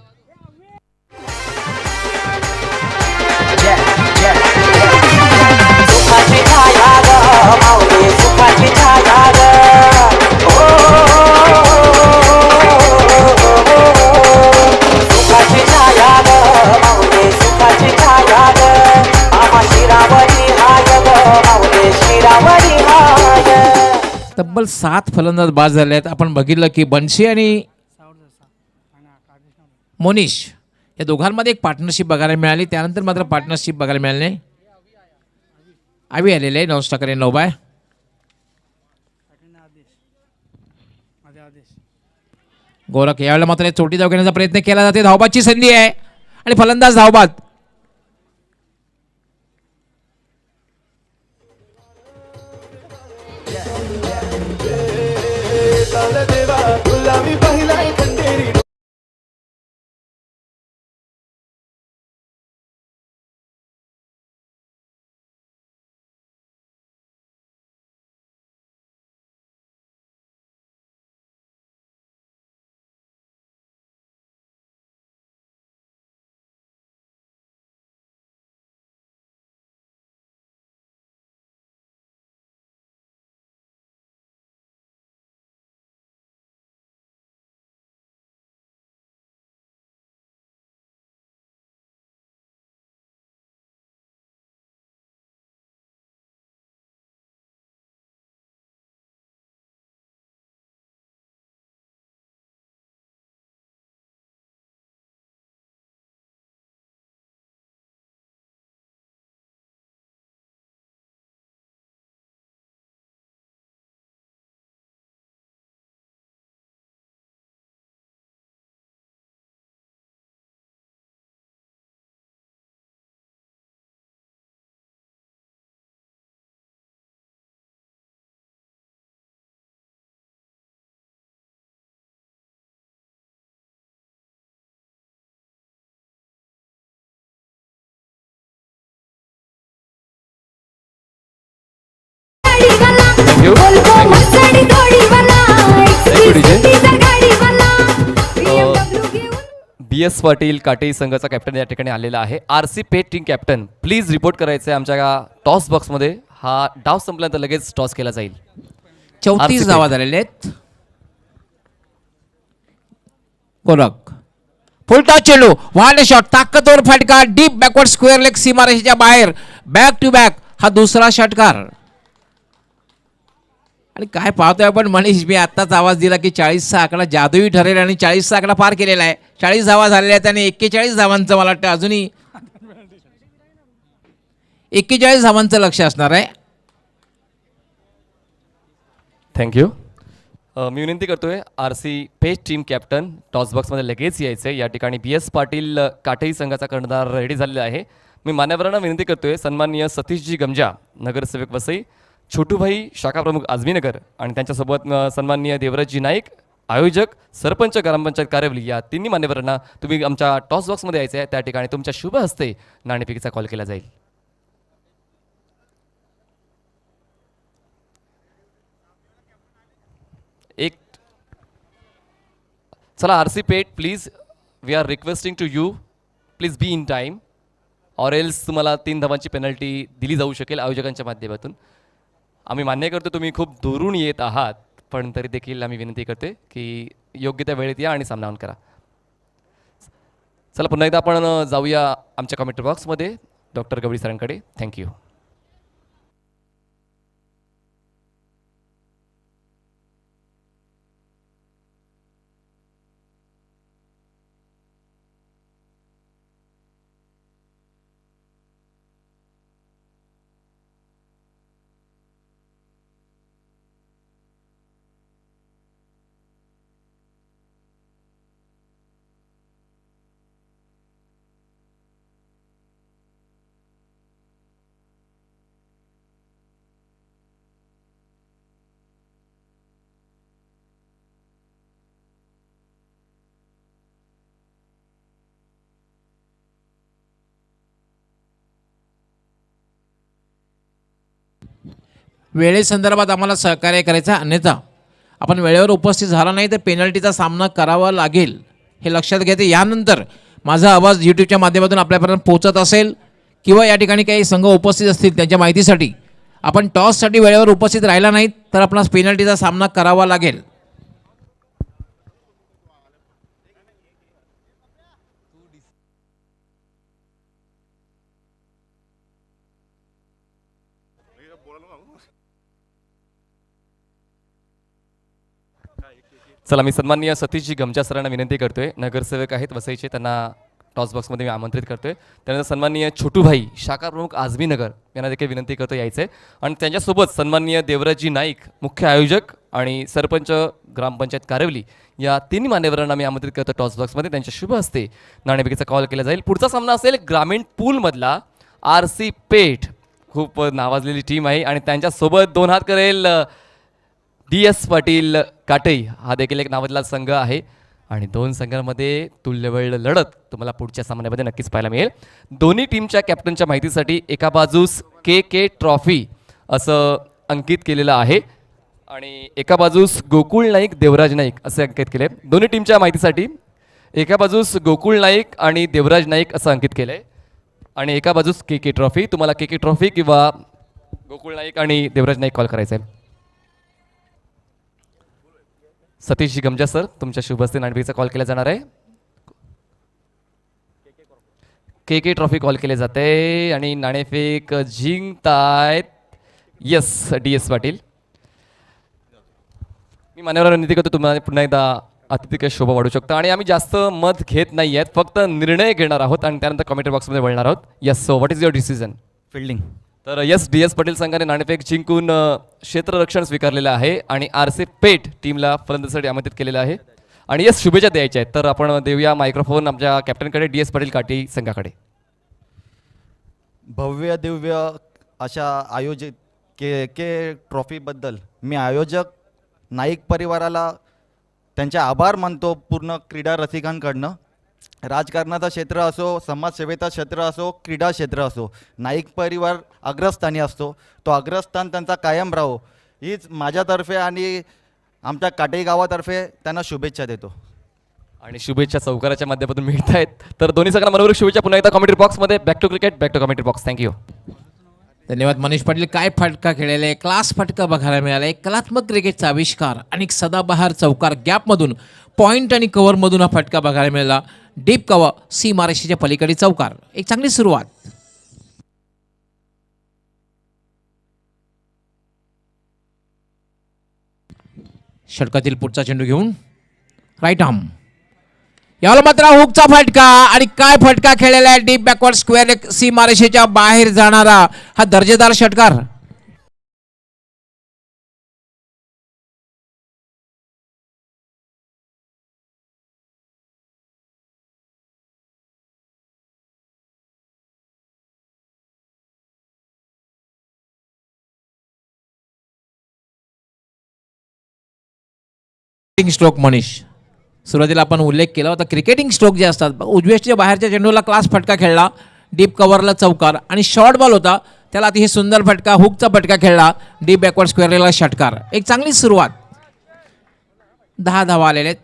सुखाची छाया ग माऊली सुखाची छाया ग ओ सुखाची छाया ग माऊली सुखाची छाया ग आम्हा शिरावरी हाय ग माऊली शिरावरी हाय. तब्बल 7 फलंदाज बाद झाले आहेत. आपण बघितलं की बन्शी आणि मोनिश या दोघांमध्ये एक पार्टनरशिप बघायला मिळाली. त्यानंतर मात्र पार्टनरशिप बघायला मिळाली नाही. आवी आलेले आहे 9 टाकाने 9 बाय. गोरख यावेळेला मात्र चोटी धाव घेण्याचा प्रयत्न केला जाते. धावबादची संधी आहे आणि फलंदाज धावबाद. थँक्यू बी एस पाटील काटेई संघाचा कॅप्टन या ठिकाणी आलेला आहे. RC pet team captain please report करायचं आहे आमच्या टॉस बॉक्समध्ये. हा डाव संपल्यानंतर लगेच टॉस केला जाईल. 34 धावा झालेले आहेत. गोरख फुल टॉस चेंडू वाले शॉट ताकदवर फटका डीप बॅकवर्ड स्क्वेअर लेग सीमारेषेच्या बाहेर बॅक टू बॅक हा दुसरा षटकार. आणि काय पाहतोय आपण मनीष, मी आत्ताच आवाज दिला की 40चा आकडा जादुई ठरेल आणि 40चा आकडा पार केलेला आहे. 40 धावा झालेल्या आहेत आणि 41 धावांचं मला वाटतं अजूनही 41 धावांचं लक्ष असणार आहे. थँक्यू. मी विनंती करतोय RC पेट टीम कॅप्टन टॉस बॉक्समध्ये लगेच यायचं आहे. या ठिकाणी BS पाटील काटेई संघाचा कर्णधार रेडी झालेला आहे. मी मान्यवरांना विनंती करतोय सन्माननीय सतीशजी गमजा नगरसेवक वसई, छोटूभाई शाखा प्रमुख आजमीनगर आणि त्यांच्यासोबत सन्माननीय देवराजजी नाईक आयोजक सरपंच ग्रामपंचायत कारेवली या तिन्ही मान्यवरांना तुम्ही आमच्या टॉस बॉक्समध्ये यायचं आहे. त्या ठिकाणी तुमच्या शुभ हस्ते नाणेफेकीचा कॉल केला जाईल. एक चला RC पेट please we are requesting to you please be in time or else तुम्हाला 3 धावांची पेनल्टी दिली जाऊ शकेल आयोजकांच्या माध्यमातून. आम्ही मान्य करतो तुम्ही खूप दुरून येत आहात, पण तरी देखील आम्ही विनंती करते की योग्य त्या वेळेत या आणि सामना ऑन करा. चला पुन्हा एकदा आपण जाऊया आमच्या कमेंट बॉक्समध्ये डॉक्टर गवळी सरांकडे. थँक्यू. वेळेसंदर्भात आम्हाला सहकार्य करायचं, अन्यथा आपण वेळेवर उपस्थित झाला नाही तर पेनल्टीचा सामना करावा लागेल, हे लक्षात घ्यायचं. यानंतर माझा आवाज यूट्यूबच्या माध्यमातून आपल्यापर्यंत पोहोचत असेल किंवा या ठिकाणी काही संघ उपस्थित असतील त्यांच्या माहितीसाठी, आपण टॉससाठी वेळेवर उपस्थित राहिला नाहीत तर आपणास पेनल्टीचा सामना करावा लागेल. चला, मी सन्माननीय सतीशजी गमजा सरांना विनंती करतोय, नगरसेवक आहेत वसईचे, त्यांना टॉस बॉक्समध्ये मी आमंत्रित करतोय. त्यानंतर सन्माननीय छोटूभाई शाखा प्रमुख आझमी नगर यांना देखील विनंती करतो यायचं आहे. आणि त्यांच्यासोबत सन्माननीय देवराजी नाईक मुख्य आयोजक आणि सरपंच ग्रामपंचायत कारवली या तिन्ही मान्यवरांना मी आमंत्रित करतो टॉस बॉक्समध्ये. त्यांच्या शुभ हस्ते नाणेफेकीचा कॉल केला जाईल. पुढचा सामना असेल ग्रामीण पूलमधला RC पेठ, खूप नावाजलेली टीम आहे आणि त्यांच्यासोबत दोन हात करेल DS पाटील काटई, हा देखील एक नावाजलेला संघ आहे. आणि दोन संघांमध्ये तुल्यबळ लढत तुम्हाला पुढच्या सामन्यामध्ये नक्कीच पाहायला मिळेल. दोन्ही टीमच्या कॅप्टनच्या माहितीसाठी एका बाजूस KK ट्रॉफी असं अंकित केलेलं आहे आणि एका बाजूस गोकुळ नाईक देवराज नाईक असे अंकित केले. दोन्ही टीमच्या माहितीसाठी एका बाजूस गोकुळ नाईक आणि देवराज नाईक असं अंकित केलं आहे आणि एका बाजूस KK ट्रॉफी. तुम्हाला KK ट्रॉफी किंवा गोकुळ नाईक आणि देवराज नाईक कॉल करायचा आहे. सतीशजी गमजा सर, तुमच्या शुभ हस्ते नाणेफेकीचा कॉल केला जाणार आहे. KK ट्रॉफी कॉल केले जाते आणि नाणेफेक जिंकतायत DS पाटील. मी मान्यवरांना विनंती करतो, तुम्हाला पुन्हा एकदा अतिथी शोभा वाढू शकता आणि आम्ही जास्त मत घेत नाही आहेत, फक्त निर्णय घेणार आहोत आणि त्यानंतर कमेंट बॉक्समध्ये वळणार आहोत. So what is your decision? Fielding. तर DS पाटील संघाने नाणेफेक जिंकून क्षेत्ररक्षण स्वीकारलेलं आहे आणि RC पेठ टीमला फलंदाजीसाठी आमंत्रित केलेलं आहे आणि शुभेच्छा द्यायच्या आहेत. तर आपण देऊया मायक्रोफोन आमच्या कॅप्टनकडे, DS पाटील काटी संघाकडे. भव्य दिव्य अशा आयोजित KK ट्रॉफीबद्दल मी आयोजक नाईक परिवाराला त्यांचे आभार मानतो. पूर्ण क्रीडा रसिकांकडनं, राजकारणाचं क्षेत्र असो, समाजसेवेचं क्षेत्र असो, क्रीडा क्षेत्र असो, नाईक परिवार अग्रस्थानी असतो. तो अग्रस्थान त्यांचा कायम राहो हीच माझ्यातर्फे आणि आमच्या काटेई गावातर्फे त्यांना शुभेच्छा देतो. आणि शुभेच्छा चौकाराच्या माध्यमातून मिळत आहेत. तर दोन्ही सगळ्यांना मनोरंजक शुभेच्छा पुन्हा एकदा कमेंट्री बॉक्समध्ये. Back to cricket, back to commentary box. Thank you. धन्यवाद मनीष पाटील. काय फटका खेळलेला आहे, क्लास फटका बघायला मिळाला आहे. कलात्मक क्रिकेटचा आविष्कार आणि सदाबहार चौकार गॅपमधून पॉईंट आणि कव्हरमधून हा फटका बघायला मिळाला. डीप कव्हर, सीमारेषेच्या पलीकडे चौकार, एक चांगली सुरुवात. षटकातील पुढचा चेंडू घेऊन राईट आर्म, याला मात्र हुकचा फटका आणि काय फटका खेळलेला आहे. डीप बॅकवर्ड स्क्वेअर, सीमारेषेच्या बाहेर जाणारा हा दर्जेदार षटकार. स्ट्रोक मनीष, सुरुवातीला आपण उल्लेख केला होता क्रिकेटिंग स्ट्रोक जे असतात, उजव्याच्या बाहेरच्या चेंडूला क्लास फटका खेळला, डीप कव्हरला चौकार आणि शॉर्ट बॉल होता त्याला अतिशय सुंदर फटका, हुकचा फटका खेळला, डीप बॅकवर्ड स्क्वेअरला षटकार. एक चांगली सुरुवात. 10 धावा आलेले आहेत.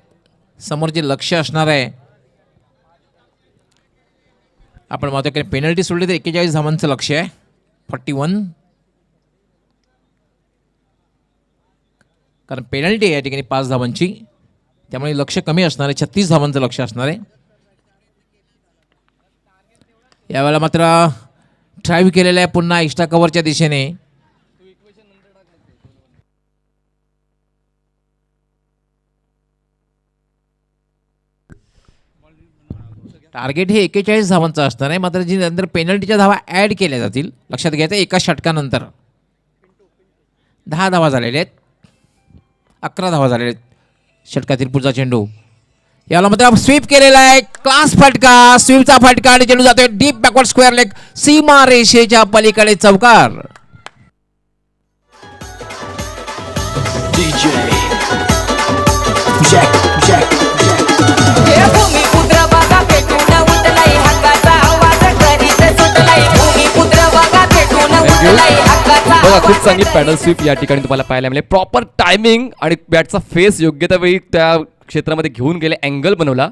समोरचे लक्ष असणार आहे. आपण म्हणतो की पेनल्टी सोडली तर 41 धावांचं लक्ष आहे. 41, कारण पेनल्टी आहे या ठिकाणी 5 धावांची, त्यामुळे लक्ष कमी असणार आहे. 36 धावांचं लक्ष असणार आहे. यावेळेला मात्र ड्राईव्ह केलेला आहे पुन्हा एक्स्ट्रा कव्हरच्या दिशेने. टार्गेट हे 41 धावांचं असणार आहे, मात्र जी नंतर पेनल्टीच्या धावा ॲड केल्या जातील. लक्षात घ्यायचं एका षटकानंतर 10 धावा झालेल्या आहेत, 11 धावा झालेल्या आहेत. षटकातील पुढचा चेंडू, याला मात्र स्वीप केलेला आहे, क्लास फटका, स्वीपचा फटका आणि चेंडू जातोय डीप बॅकवर्ड स्क्वेअर लेग, सीमा रेषेच्या पलीकडे चौकार. भूमिपुत्र बघा पेटून उठलाय हक्काचा आवाज करीत सुटलाय. भूमिपुत्र बघा पेटून उठलाय हक्काचा बघा खूप चांगली पॅडल स्वीप या ठिकाणी तुम्हाला पाहायला मिळेल. प्रॉपर टायमिंग आणि बॅटचा फेस योग्य त्या वेळी त्या क्षेत्रामध्ये घेऊन गेले, अँगल बनवला,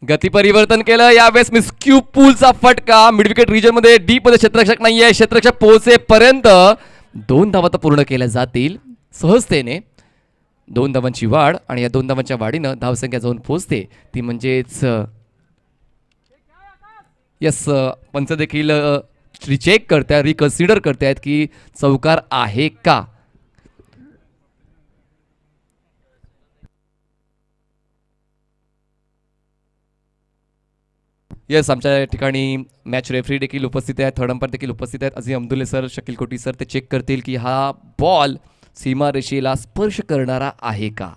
गती परिवर्तन केलं. यावेळेस मिस्क्यू पूलचा फटका मिडविकेट रिजन मध्ये, डीप मध्ये क्षेत्ररक्षक नाहीये, क्षेत्ररक्षक पोहोचेपर्यंत 2 धावा तर पूर्ण केल्या जातील सहजतेने. 2 धावांची वाढ आणि या 2 धावांच्या वाढीनं धावसंख्या जाऊन पोहोचते ती म्हणजेच यस पंच देखील रिचेक करतायत, रिकन्सिडर करतायत की चौकार आहे का. येस आमच्या ठिकाणी मॅच रेफरी देखील उपस्थित आहेत, थर्ड अंपायर देखील उपस्थित आहेत. अझीम अब्दुल्ले सर, शकील कोटी सर ते चेक करतील की हा बॉल सीमारेषेला स्पर्श करणारा आहे का.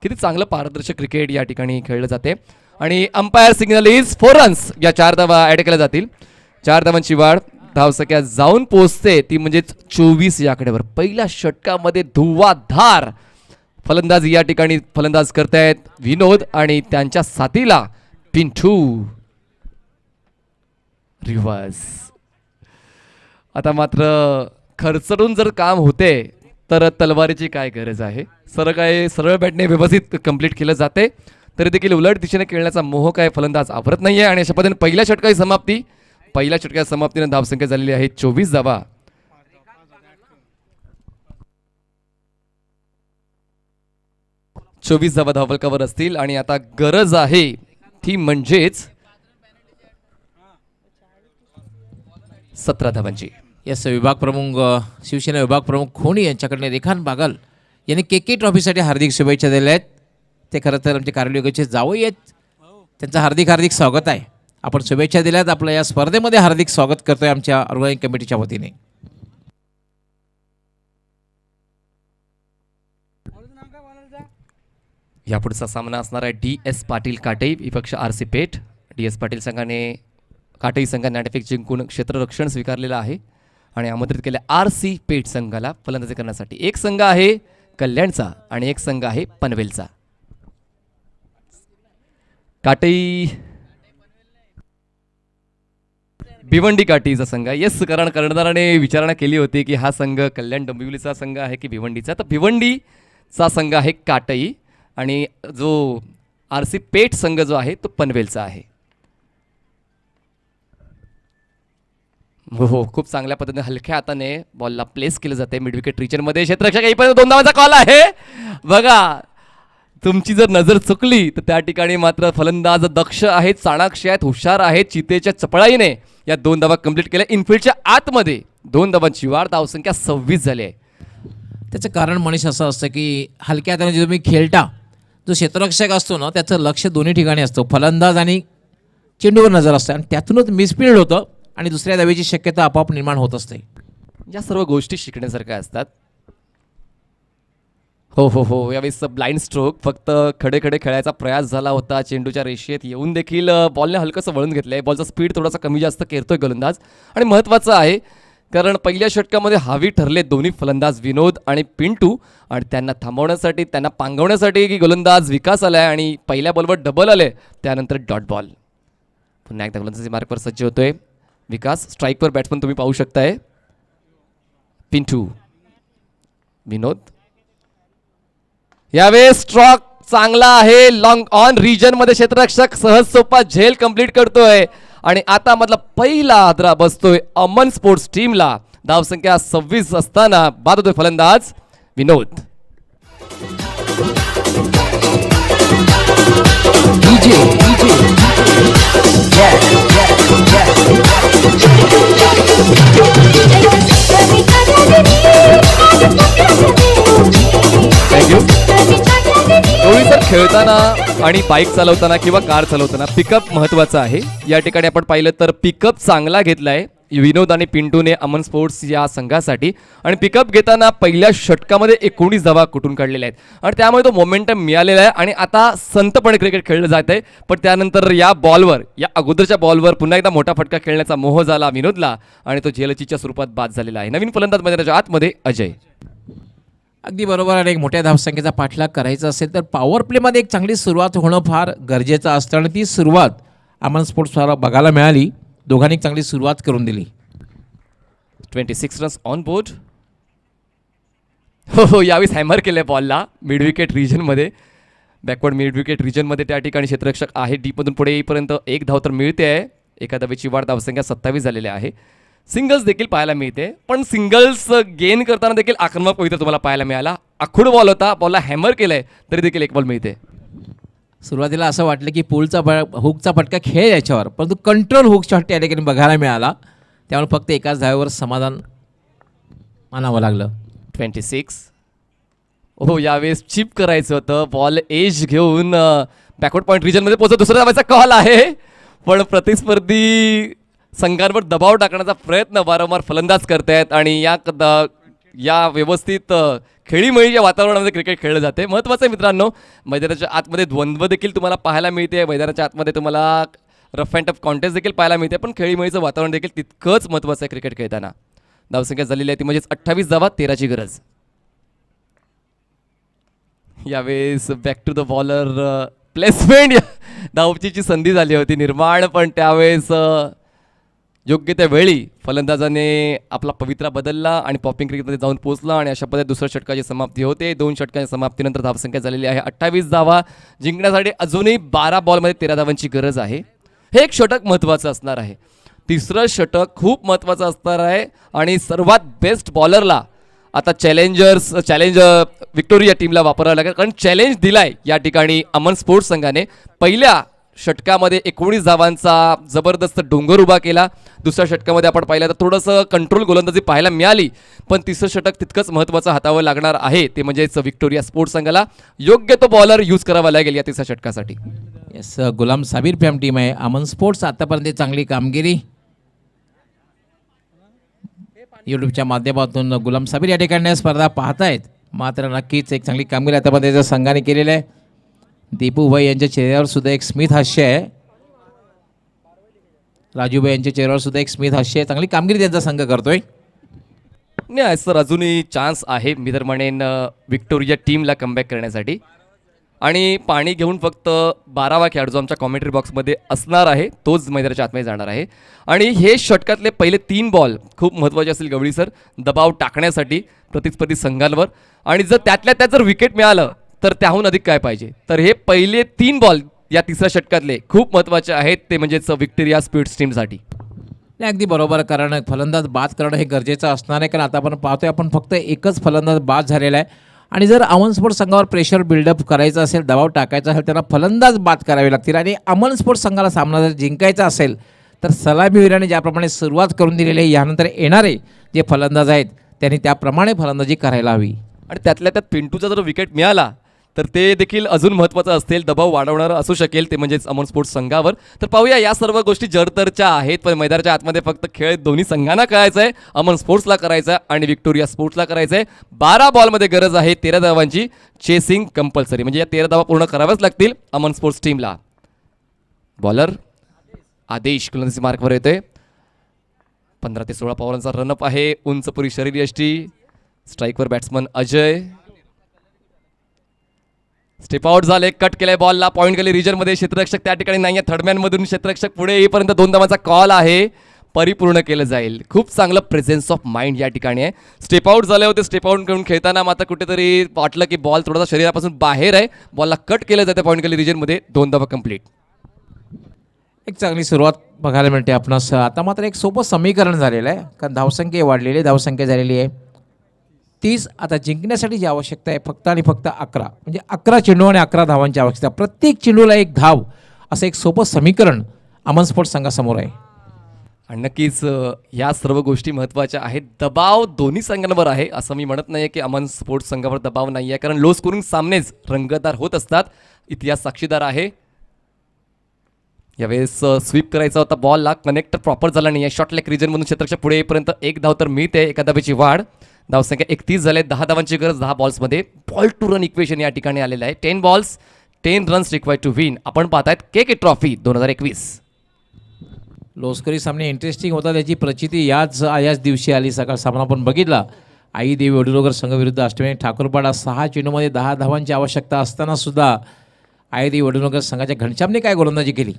किती चांगलं पारदर्शक क्रिकेट या ठिकाणी खेळलं जाते. आणि अंपायर सिग्नल इज 4 रन्स. या 4 धावा ॲड केल्या जातील. 4 धावांची वाढ, धावसंख्या जाऊन पोहोचते ती म्हणजेच 24 या आकड्यावर. पहिल्या षटकामध्ये धुवाधार फलंदाजी या ठिकाणी फलंदाज करतायत विनोद आणि त्यांच्या साथीला पिंटू. रिव्हर्स. आता मात्र खर्चून जर काम होते तर तलवारीची काय गरज आहे. सरळ बॅटने व्यवस्थित कंप्लीट केलं जाते तरी देखील उलट दिशेने खेळण्याचा मोह काय फलंदाज आवरत नाहीये. आणि अशा पद्धतीने पहिल्या षटकाची समाप्तीने धावसंख्या झालेली आहे 24 धावा. धावफलकावर असतील आणि आता गरज आहे ती म्हणजेच 17 धावांची. यस विभाग प्रमुख शिवसेना विभाग प्रमुख खोणी यांच्याकडे रेखान बागल यांनी के ट्रॉफीसाठी हार्दिक शुभेच्छा दिल्या आहेत. ते खरं तर आमचे कार्यालयाचे जावई आहेत, त्यांचं हार्दिक स्वागत आहे. आपण शुभेच्छा दिल्यात, आपलं या स्पर्धेमध्ये हार्दिक स्वागत करतोय आमच्या ऑर्गनायझिंग कमिटीच्या वतीने. यापुढचा सामना असणार आहे DS पाटील काटई विपक्ष RC पेठ. DS पाटील संघाने काटई संघाने नाणेफेक जिंकून क्षेत्ररक्षण स्वीकारलेलं आहे आणि आमंत्रित केले RC पेठ संघाला फलंदाजी करण्यासाठी. एक संघ आहे कल्याणचा आणि एक संघ आहे पनवेलचा. काटई भिवंडी काठीचा संघ. येस कारण कर्णधाराने विचारणा केली होती की हा संघ कल्याण डोंबिवलीचा संघ आहे की भिवंडीचा. तर भिवंडीचा संघ आहे काटई आणि जो RC पेठ संघ जो आहे तो पनवेलचा आहे. हो खूप चांगल्या पद्धतीने हलक्या हाताने बॉलला प्लेस केलं जाते मिडविकेट रिजनमध्ये. क्षेत्ररक्षक येईपर्यंत 2 धावांचा कॉल आहे. बघा तुमची जर नजर चुकली तर त्या ठिकाणी मात्र फलंदाज दक्ष आहेत, चाणाक्ष आहेत, हुशार आहेत. चितेच्या चपळाईने या 2 धावा कंप्लीट केल्या. इनफिल्डच्या आतमध्ये 2 धावांची वाढ, धावसंख्या 26 झाली आहे. त्याचं कारण मनीष असं असतं की हलक्या हाताने जे तुम्ही खेळता, जो क्षेत्ररक्षक असतो ना त्याचं लक्ष दोन्ही ठिकाणी असतं, फलंदाज आणि चेंडूवर नजर असते आणि त्यातूनच मिसफिल्ड होतं आणि दुसऱ्या धावेची शक्यता आपोआप निर्माण होत असते. या सर्व गोष्टी शिकण्यासारख्या असतात. हो यावेळेस ब्लाइंड स्ट्रोक, फक्त खडे खेळायचा प्रयास झाला होता. चेंडूच्या रेषेत येऊन देखील बॉलने हलकंसं वळून घेतलंय. बॉलचा स्पीड थोडासा कमी जास्त करतोय गोलंदाज आणि महत्त्वाचं आहे कारण पहिल्या षटकामध्ये हावी ठरले दोन्ही फलंदाज विनोद आणि पिंटू आणि त्यांना थांबवण्यासाठी, त्यांना पांगवण्यासाठी की गोलंदाज विकास आलाय आणि पहिल्या बॉलवर डबल आले, त्यानंतर डॉट बॉल. पुन्हा एकदा गोलंदाजी मार्कवर सज्ज होतोय विकास. स्ट्राईकवर बॅट्समन तुम्ही पाहू शकताय पिंटू, विनोद. यावेळेस स्ट्रोक चांगला आहे. लॉंग ऑन रिजन मध्ये क्षेत्ररक्षक सहज सोपा झेल कंप्लीट करतोय आणि आता मधला पहिला हादरा बसतोय अमन स्पोर्ट्स टीमला. धावसंख्या 26 असताना बाद होतोय फलंदाज विनोद. थँक्यू. सर खेळताना आणि बाईक चालवताना किंवा कार चालवताना पिकअप महत्त्वाचं आहे. या ठिकाणी आपण पाहिलं तर पिकअप चांगला घेतलाय विनोद आणि पिंटूने अमन स्पोर्ट्स या संघासाठी आणि पिकअप घेताना पहिल्या षटकामध्ये 19 धावा कुठून काढलेल्या आहेत आणि त्यामुळे तो मोमेंटम मिळालेला आहे आणि आता संतपणे क्रिकेट खेळलं जात आहे. पण त्यानंतर या बॉलवर, या अगोदरच्या बॉलवर पुन्हा एकदा मोठा फटका खेळण्याचा मोह झाला विनोदला आणि तो झेलचीच्या स्वरूपात बाद झालेला आहे. नवीन फलंदाज मैदानाच्या आतमध्ये अजय. अगदी बरोबर. आणि एक मोठ्या धावसंख्येचा पाठलाग करायचा असेल तर पॉवर प्लेमध्ये एक चांगली सुरुवात होणं फार गरजेचं असतं आणि ती सुरुवात अमन स्पोर्ट्सला बघायला मिळाली. दोघांनी चांगली सुरुवात करून दिली. 26 रन्स ऑन बोर्ड. हो यावेळेस हॅमर केलं आहे बॉलला मिड विकेट रिजनमध्ये, बॅकवर्ड मिड विकेट रिजनमध्ये त्या ठिकाणी क्षेत्ररक्षक आहे. डीपमधून पुढे येईपर्यंत एक धाव तर मिळते आहे. एका धावेची वाढ, धावसंख्या 27 झालेली आहे. सिंगल्स देखील पाहायला मिळते, पण सिंगल्स गेन करताना देखील आक्रमक पवित्र तुम्हाला पाहायला मिळाला. आखूड बॉल होता, बॉलला हॅमर केलं आहे तरी देखील एक बॉल मिळते. सुरुवातीला असं वाटलं की हुकचा फटका खेळ याच्यावर, परंतु कंट्रोल हुक शॉट या ठिकाणी बघायला मिळाला. त्यामुळे फक्त एकाच धावेवर समाधान मानावं लागलं. 26. हो यावेळेस चिप करायचं होतं, बॉल एज घेऊन बॅकवर्ड पॉईंट रिजनमध्ये पोहोचत दुसऱ्या धावाचा कॉल आहे, पण प्रतिस्पर्धी संघांवर दबाव टाकण्याचा प्रयत्न वारंवार फलंदाज करतायत आणि या व्यवस्थित खेळीमेळीच्या वातावरणामध्ये क्रिकेट खेळलं जाते. महत्त्वाचं आहे मित्रांनो, मैदानाच्या आतमध्ये द्वंद्व देखील तुम्हाला पाहायला मिळते, मैदानाच्या आतमध्ये तुम्हाला रफ अँड टफ कॉन्टेस्ट देखील पाहायला मिळते, पण खेळीमेळीचं वातावरण देखील तितकंच महत्त्वाचं आहे क्रिकेट खेळताना. धावसंख्या झालेली आहे ती म्हणजेच 28 धावा, 13ची गरज. यावेळेस back to the bowler placement, धावचीची संधी झाली होती निर्माण, पण त्यावेळेस योग्य त्या वेळी फलंदाजाने आपला पवित्रा बदलला आणि पॉपिंग क्रिकेटमध्ये जाऊन पोहोचला आणि अशा पद्धतीने दुसऱ्या षटकाची समाप्ती होते. 2 षटकांच्या समाप्तीनंतर धावसंख्या झालेली आहे 28 धावा. जिंकण्यासाठी अजूनही 12 बॉलमध्ये 13 धावांची गरज आहे. हे एक षटक महत्त्वाचं असणार आहे. तिसरं षटक खूप महत्त्वाचं असणार आहे आणि सर्वात बेस्ट बॉलरला आता चॅलेंज विक्टोरिया टीमला वापरावं लागेल, कारण चॅलेंज दिलाय या ठिकाणी अमन स्पोर्ट्स संघाने. पहिल्या षटकामध्ये 19 धावांचा जबरदस्त डोंगर उभा केला. दुसऱ्या षटकामध्ये आपण पाहिलं तर थोडंसं कंट्रोल गोलंदाजी पाहायला मिळाली, पण तिसरं षटक तितकंच महत्त्वाचं हातावं लागणार आहे, ते म्हणजेच विक्टोरिया स्पोर्ट्स संघाला योग्य तो बॉलर यूज करावा लागेल या तिसऱ्या षटकासाठी. येस, गुलाम साबिर फॅम टीम आहे. अमन स्पोर्ट्स आतापर्यंत चांगली कामगिरी यूट्यूबच्या माध्यमातून गुलाम साबिर या ठिकाणी स्पर्धा पाहतायत, मात्र नक्कीच एक चांगली कामगिरी आतापर्यंत संघाने केलेली आहे. दीपूभाई यांच्या चेहऱ्यावर सुद्धा एक स्मित हास्य आहे, राजूभाई यांच्या चेहऱ्यावर सुद्धा एक स्मित हास्य आहे. चांगली कामगिरी त्यांचा संघ करतोय. नाही सर, अजूनही चान्स आहे मी तर म्हणेन विक्टोरिया टीमला कमबॅक करण्यासाठी. आणि पाणी घेऊन फक्त 12वा खेळाडू जो आमच्या कॉमेंट्री बॉक्समध्ये असणार आहे तोच मैदानाच्या आतमध्ये जाणार आहे. आणि हे षटकातले पहिले 3 बॉल खूप महत्त्वाचे असतील गवळी सर, दबाव टाकण्यासाठी प्रतिस्पर्धी संघांवर. आणि जर त्यातल्या त्यात जर विकेट मिळालं तर त्याहून अधिक काय पाहिजे. तर हे पहिले 3 बॉल या तिसऱ्या षटकातले खूप महत्त्वाचे आहेत, ते म्हणजेच विक्टोरिया स्पिरिट्स टीमसाठी. नाही, अगदी बरोबर, कारण फलंदाज बाद करणं हे गरजेचं असणार आहे, कारण आता आपण पाहतोय आपण फक्त एकच फलंदाज बाद झालेला आहे. आणि जर अमन स्पोर्ट्स संघावर प्रेशर बिल्डअप करायचं असेल, दबाव टाकायचा असेल, त्यांना फलंदाज बाद करावे लागतील. आणि अमन स्पोर्ट्स संघाला सामना जर जिंकायचा असेल तर सलामीवीराने ज्याप्रमाणे सुरुवात करून दिलेली आहे, यानंतर येणारे जे फलंदाज आहेत त्यांनी त्याप्रमाणे फलंदाजी करायला हवी. आणि त्यातल्या त्यात पिंटूचा जर विकेट मिळाला तर ते देखील अजून महत्त्वाचं असेल, दबाव वाढवणारं असू शकेल, ते म्हणजेच अमन स्पोर्ट्स संघावर. तर पाहूया, या सर्व गोष्टी जडतरच्या आहेत, पण मैदानाच्या आतमध्ये फक्त खेळ दोन्ही संघांना करायचा आहे. अमन स्पोर्ट्सला करायचा आहे आणि विक्टोरिया स्पोर्ट्सला करायचं आहे. 12 बॉलमध्ये गरज आहे 13 धावांची, चेसिंग कंपल्सरी, म्हणजे या 13 धावा पूर्ण कराव्याच लागतील अमन स्पोर्ट्स टीमला. बॉलर आदेश गोलंदाजी मार्कवर येतोय. 15 ते 16 पॉवरांचा रनअप आहे. उंचपुरी शरीरयष्टी. स्ट्राईकवर बॅट्समन अजय. स्टेप आउट झाले, कट केलाय बॉलला पॉईंट गेले रिजनमध्ये. क्षेत्ररक्षक त्या ठिकाणी नाही आहे. थर्डमॅनमधून क्षेत्ररक्षक पुढे येईपर्यंत 2 धावांचा कॉल आहे, परिपूर्ण केलं जाईल. खूप चांगलं प्रेझेन्स ऑफ माइंड या ठिकाणी आहे. स्टेप आउट झाले होते, स्टेप आउट करून खेळताना मात्र कुठेतरी वाटलं की बॉल थोडासा शरीरापासून बाहेर आहे, बॉलला कट केलं जाते पॉईंट गेले रिजनमध्ये. 2 धावा कंप्लीट. एक चांगली सुरुवात बघायला मिळते आपणास. आता मात्र एक सोपं समीकरण झालेलं आहे, कारण धावसंख्या वाढलेली आहे, धावसंख्या झालेली आहे 30. आता जिंकण्यासाठी जी आवश्यकता आहे फक्त आणि फक्त 11, म्हणजे 11 चेंडू आणि 11 धावांची आवश्यकता. प्रत्येक चेंडूला 1 धाव, असं एक सोपं समीकरण अमन स्पोर्ट्स संघासमोर आहे. आणि नक्कीच ह्या सर्व गोष्टी महत्त्वाच्या आहेत. दबाव दोन्ही संघांवर आहे, असं मी म्हणत नाही की अमन स्पोर्ट्स संघावर दबाव नाही आहे, कारण लो स्कोरिंग सामनेच रंगतदार होत असतात. इतिहास साक्षीदार आहे. यावेळेस स्वीप करायचा होता, बॉलला कनेक्ट प्रॉपर झाला नाही आहे. शॉर्ट लेग रिजनमधून क्षेत्राच्या पुढे येईपर्यंत 1 धाव तर मिळते. एका धावेची वाढ. धावसंख्या 31 झाले. 10 धावांची गरज 10 बॉल्समध्ये. बॉल टू रन इक्वेशन या ठिकाणी आलेलं आहे. 10 balls 10 runs required to win. आपण पाहतायत के ट्रॉफी 2021. लोस्करी सामने इंटरेस्टिंग होता, त्याची प्रचिती याच दिवशी आली. सकाळ सामना आपण बघितला. आई देवी वडुलोगर संघ विरुद्ध अष्टमी ठाकूरपाडा. 6 चेंडूमध्ये 10 धावांची आवश्यकता असताना सुद्धा आई देवी वडुलोगर संघाच्या घनश्यामने काय गोलंदाजी केली.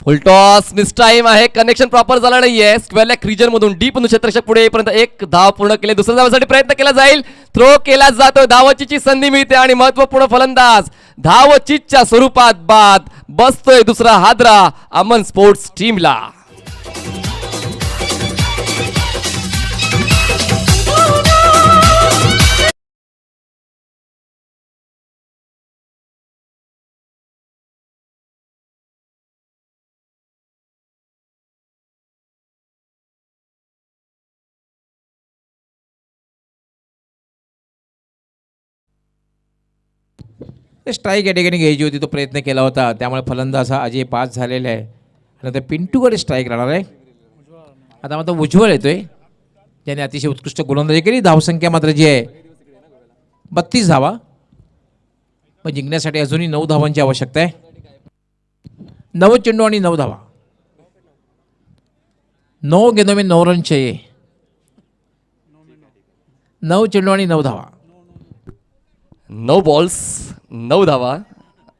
फुल टॉस मिस टाइम आहे. कनेक्शन प्रॉपर झालं नाहीये. स्क्वेअर रिजन मधून डीप क्षेत्ररक्षक पुढे येईपर्यंत एक धाव पूर्ण केले. दुसऱ्या धावासाठी प्रयत्न केला जाईल. थ्रो केला जातो. धावचीची संधी मिळते आणि महत्वपूर्ण फलंदाज धावचीच्या स्वरूपात बाद बसतोय दुसरा हादरा अमन स्पोर्ट्स टीमला. स्ट्राईक या ठिकाणी घ्यायची होती, तो प्रयत्न केला होता, त्यामुळे फलंदाज हा अजय पास झालेला आहे. आणि आता पिंटूकडे स्ट्राईक राहणार आहे. आता मात्र उज्ज्वल येतोय, त्याने अतिशय उत्कृष्ट गोलंदाजी केली. धावसंख्या मात्र जी आहे 32 धावा. पण जिंकण्यासाठी अजूनही 9 धावांची आवश्यकता आहे. 9 चेंडू आणि 9 धावा. 9 गेंदों में 9 रन चाहिए. 9 चेंडू आणि 9 धावा. 9 बॉल्स 9 धावा.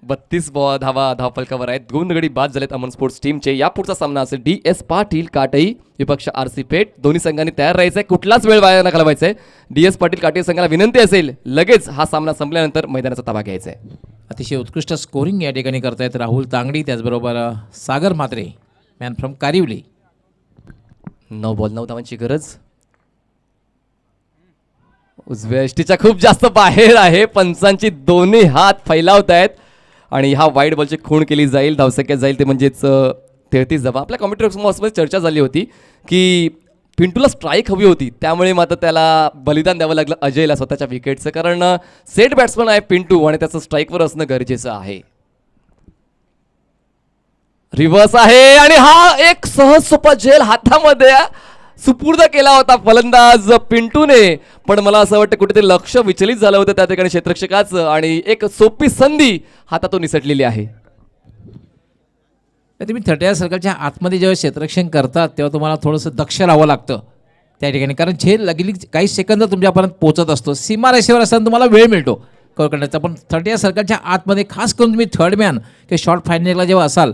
32 धावा धावफलकावर आहेत. 2 गडी बाद झालेत अमन स्पोर्ट्स टीमचे. या पुढचा सामना असेल DS पाटील काटई विपक्ष RC पेठ. दोन्ही संघांनी तयार राहायचंय, कुठलाच वेळ वाया न घालवायचा. DS पाटील काटई संघाला विनंती असेल लगेच हा सामना संपल्यानंतर मैदानाचा ताबा घ्यायचा आहे. अतिशय उत्कृष्ट स्कोरिंग या ठिकाणी करतायत राहुल तांगडी, त्याचबरोबर सागर म्हात्रे, मॅन फ्रॉम कारिवली. 9 बॉल 9 धावांची गरज. उजव्या यष्टीच्या खूप जास्त बाहेर आहे. पंचांची दोन्ही हात फैलावत आहेत आणि हा वाईड बॉलची खूण केली जाईल. धावसंख्या जाईल ते म्हणजेच 33 धावा. आपल्या कॉमेंट्री बॉक्समध्ये चर्चा झाली होती की पिंटूला स्ट्राईक हवी होती, त्यामुळे मात्र त्याला बलिदान द्यावं लागलं अजयला स्वतःच्या विकेटचं. कारण सेट बॅट्समन आहे पिंटू आणि त्याचं स्ट्राईकवर असणं गरजेचं आहे. रिव्हर्स आहे आणि हा एक सहज सोपा झेल हातामध्ये सुपूर्द केला होता फलंदाज पिंटूने. पण मला असं वाटतं कुठेतरी लक्ष विचलित झालं होतं त्या ठिकाणी क्षेत्ररक्षकाचं आणि एक सोपी संधी हातातून निसटलेली आहे. तुम्ही 30 सर्कलच्या आतमध्ये जेव्हा क्षेत्ररक्षण करतात तेव्हा तुम्हाला थोडंसं दक्ष राहावं लागतं त्या ठिकाणी, कारण झेल लगेली काही सेकंद तुमच्यापर्यंत पोहोचत असतो. सीमारेषेवर असताना तुम्हाला वेळ मिळतो कव्हर करण्याचा. पण 30 सर्कलच्या आतमध्ये खास करून तुम्ही थर्ड मॅन किंवा शॉर्ट फायनलला जेव्हा असाल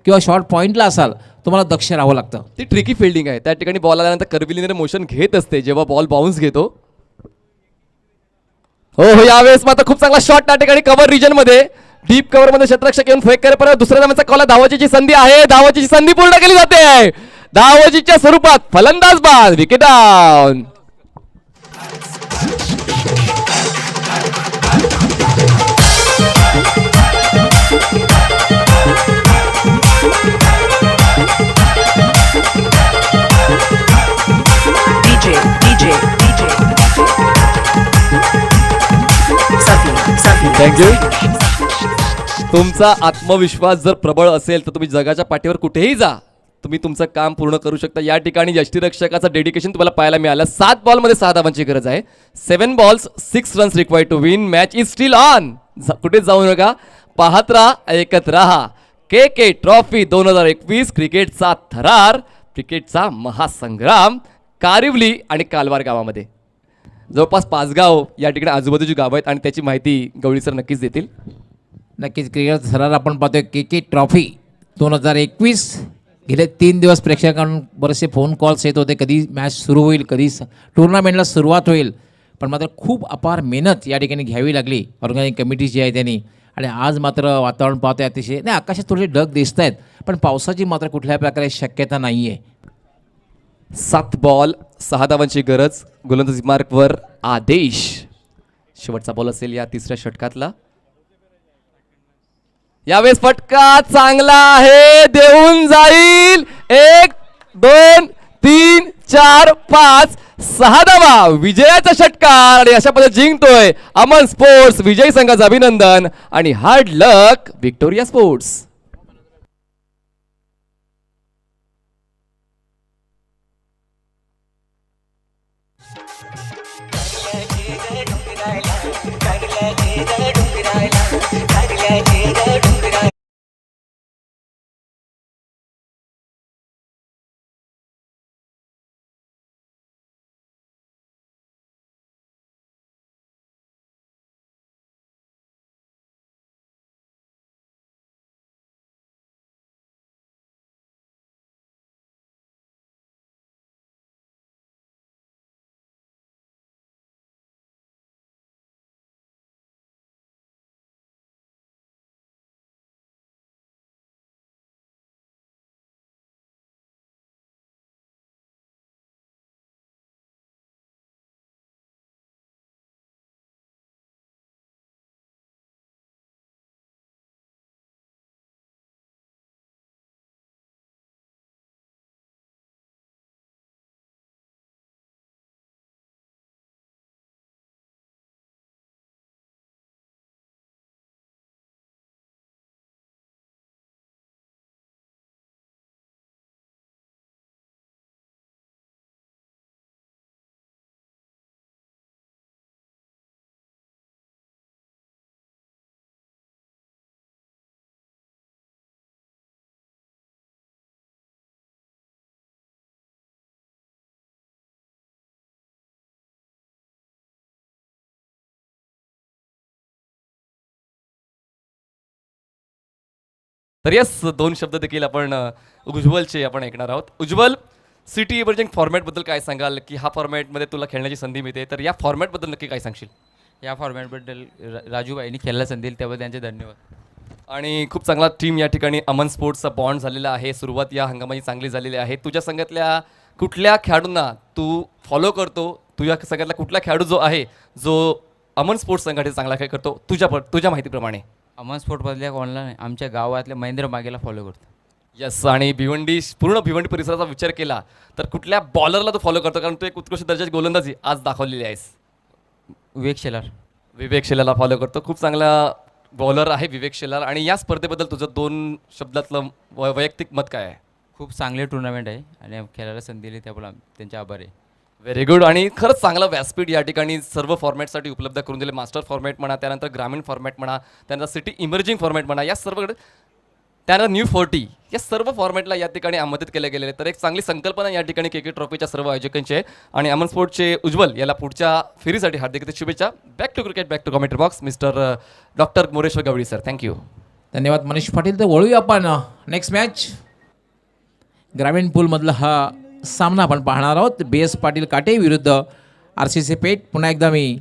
किंवा शॉर्ट पॉईंटला असाल तुम्हाला दक्ष राहावं लागतं. ती ट्रिकी फिल्डिंग आहे. त्या ठिकाणी बॉल आल्यानंतर कर्विलीने मोशन घेत असते जेव्हा बॉल बाउन्स घेतो. हो यावेळेस मात्र खूप चांगला शॉट त्या ठिकाणी कव्हर रिजन मध्ये डीप कव्हर मध्ये क्षेत्ररक्षक येऊन फेक करेपर्यंत दुसऱ्या धावांचा कॉल. धावाची संधी आहे. धावाची संधी पूर्ण केली जाते. धावाजीच्या स्वरूपात फलंदाज बाद. Wicket down. थँक्यू. तुमचा आत्मविश्वास जर प्रबळ असेल तर तुम्ही जगाच्या पाठीवर कुठेही जा, तुम्ही तुमचं काम पूर्ण करू शकता. या ठिकाणी यष्टीरक्षकाचं डेडिकेशन तुम्हाला पाहायला मिळालं. 7 बॉलमध्ये 6 धावांची गरज आहे. 7 balls 6 runs required to win. Match is still on. कुठे जाऊ नका, पाहत राहा, ऐकत राहा. KK ट्रॉफी 2021 क्रिकेटचा थरार, क्रिकेटचा महासंग्राम कारिवली आणि कालवार गावामध्ये. जवळपास 5 गाव या ठिकाणी आजूबाजूची गावं आहेत आणि त्याची माहिती गवळी सर नक्कीच देतील. नक्कीच क्रिकेट थरार आपण पाहतोय. KK trophy 2021. गेले 3 दिवस प्रेक्षकांकडून बरेचसे फोन कॉल्स येत होते, कधी मॅच सुरू होईल, कधी टुर्नामेंटला सुरुवात होईल. पण मात्र खूप अपार मेहनत या ठिकाणी घ्यावी लागली ऑर्गनायझिंग कमिटी जी आहे त्यांनी. आणि आज मात्र वातावरण पाहतोय अतिशय नाही, आकाशात थोडे ढग दिसत आहेत पण पावसाची मात्र कुठल्या प्रकारे शक्यता नाही आहे. 7 बॉल 6 धावांची गरज. गोलंदाजी मार्कवर आदेश. शेवटचा बॉल असेल या तिसऱ्या षटकातला. यावेळेस फटका चांगला आहे, देऊन जाईल. 1 2 3 4 5 6 धावा. विजयाचा षटकार आणि अशा पद्धतीने जिंकतोय अमन स्पोर्ट्स. विजयी संघाचं अभिनंदन आणि हार्ड लक विक्टोरिया स्पोर्ट्स. तर यस 2 शब्द देखील आपण उज्ज्वलचे आपण ऐकणार आहोत. उज्ज्वल, सिटी इमर्जिंग फॉर्मॅटबद्दल काय सांगाल, की हा फॉर्मॅटमध्ये तुला खेळण्याची संधी मिळते, तर या फॉर्मॅटबद्दल नक्की काय सांगशील? या फॉर्मॅटबद्दल राजूबाईंनी खेळायला संधी दिली त्याबद्दल त्यांचे धन्यवाद. आणि खूप चांगला टीम या ठिकाणी अमन स्पोर्ट्सचा बॉन्ड झालेला आहे. सुरुवात या हंगामाची चांगली झालेली आहे. तुझ्या संघातल्या कुठल्या खेळाडूंना तू फॉलो करतो? तुझ्या संघातला कुठला खेळाडू जो आहे जो अमन स्पोर्ट्स संघासाठी चांगला खेळ करतो तुझ्या माहितीप्रमाणे? अमन स्पोर्टमधल्या कोणाला नाही, आमच्या गावातल्या महेंद्र मागेला फॉलो करतो. यस. आणि पूर्ण भिवंडी परिसराचा विचार केला तर कुठल्या बॉलरला तू फॉलो करतो? कारण तू एक उत्कृष्ट दर्जाची गोलंदाजी आज दाखवलेली आहेस. विवेक शेलार. विवेक शेलारला फॉलो करतो. खूप चांगला बॉलर आहे विवेक शेलार. आणि या स्पर्धेबद्दल तुझं 2 शब्दातलं वैयक्तिक मत काय आहे? खूप चांगले टुर्नामेंट आहे आणि खेळायला संधी दिली त्यामुळे त्यांचे आभार आहे. Very good. आणि खरंच चांगलं व्यासपीठ या ठिकाणी सर्व फॉर्मॅटसाठी उपलब्ध करून दिले. मास्टर फॉर्मॅट म्हणा, त्यानंतर ग्रामीण फॉर्मॅट म्हणा, त्यानंतर सिटी इमर्जिंग फॉर्मॅट म्हणा, या सर्वकडे त्यानंतर न्यू 40 या सर्व फॉर्मॅटला या ठिकाणी आमंत्रित केले गेलेले. तर एक चांगली संकल्पना या ठिकाणी के ट्रॉफीच्या सर्व आयोजकांची आहे. आणि अमन स्पोर्ट्सचे उज्ज्वल याला पुढच्या फेरीसाठी हार्दिक शुभेच्छा. Back to cricket, back to commentary box, mister doctor Moreshwar Gawali sir. Thank you. धन्यवाद मनीष पाटील. तर वळूया आपण नेक्स्ट मॅच. ग्रामीण पूलमधला हा सामना आपण पाहणार आहोत. BS पाटील काटे विरुद्ध RCC पेठ. पुन्हा एकदा मी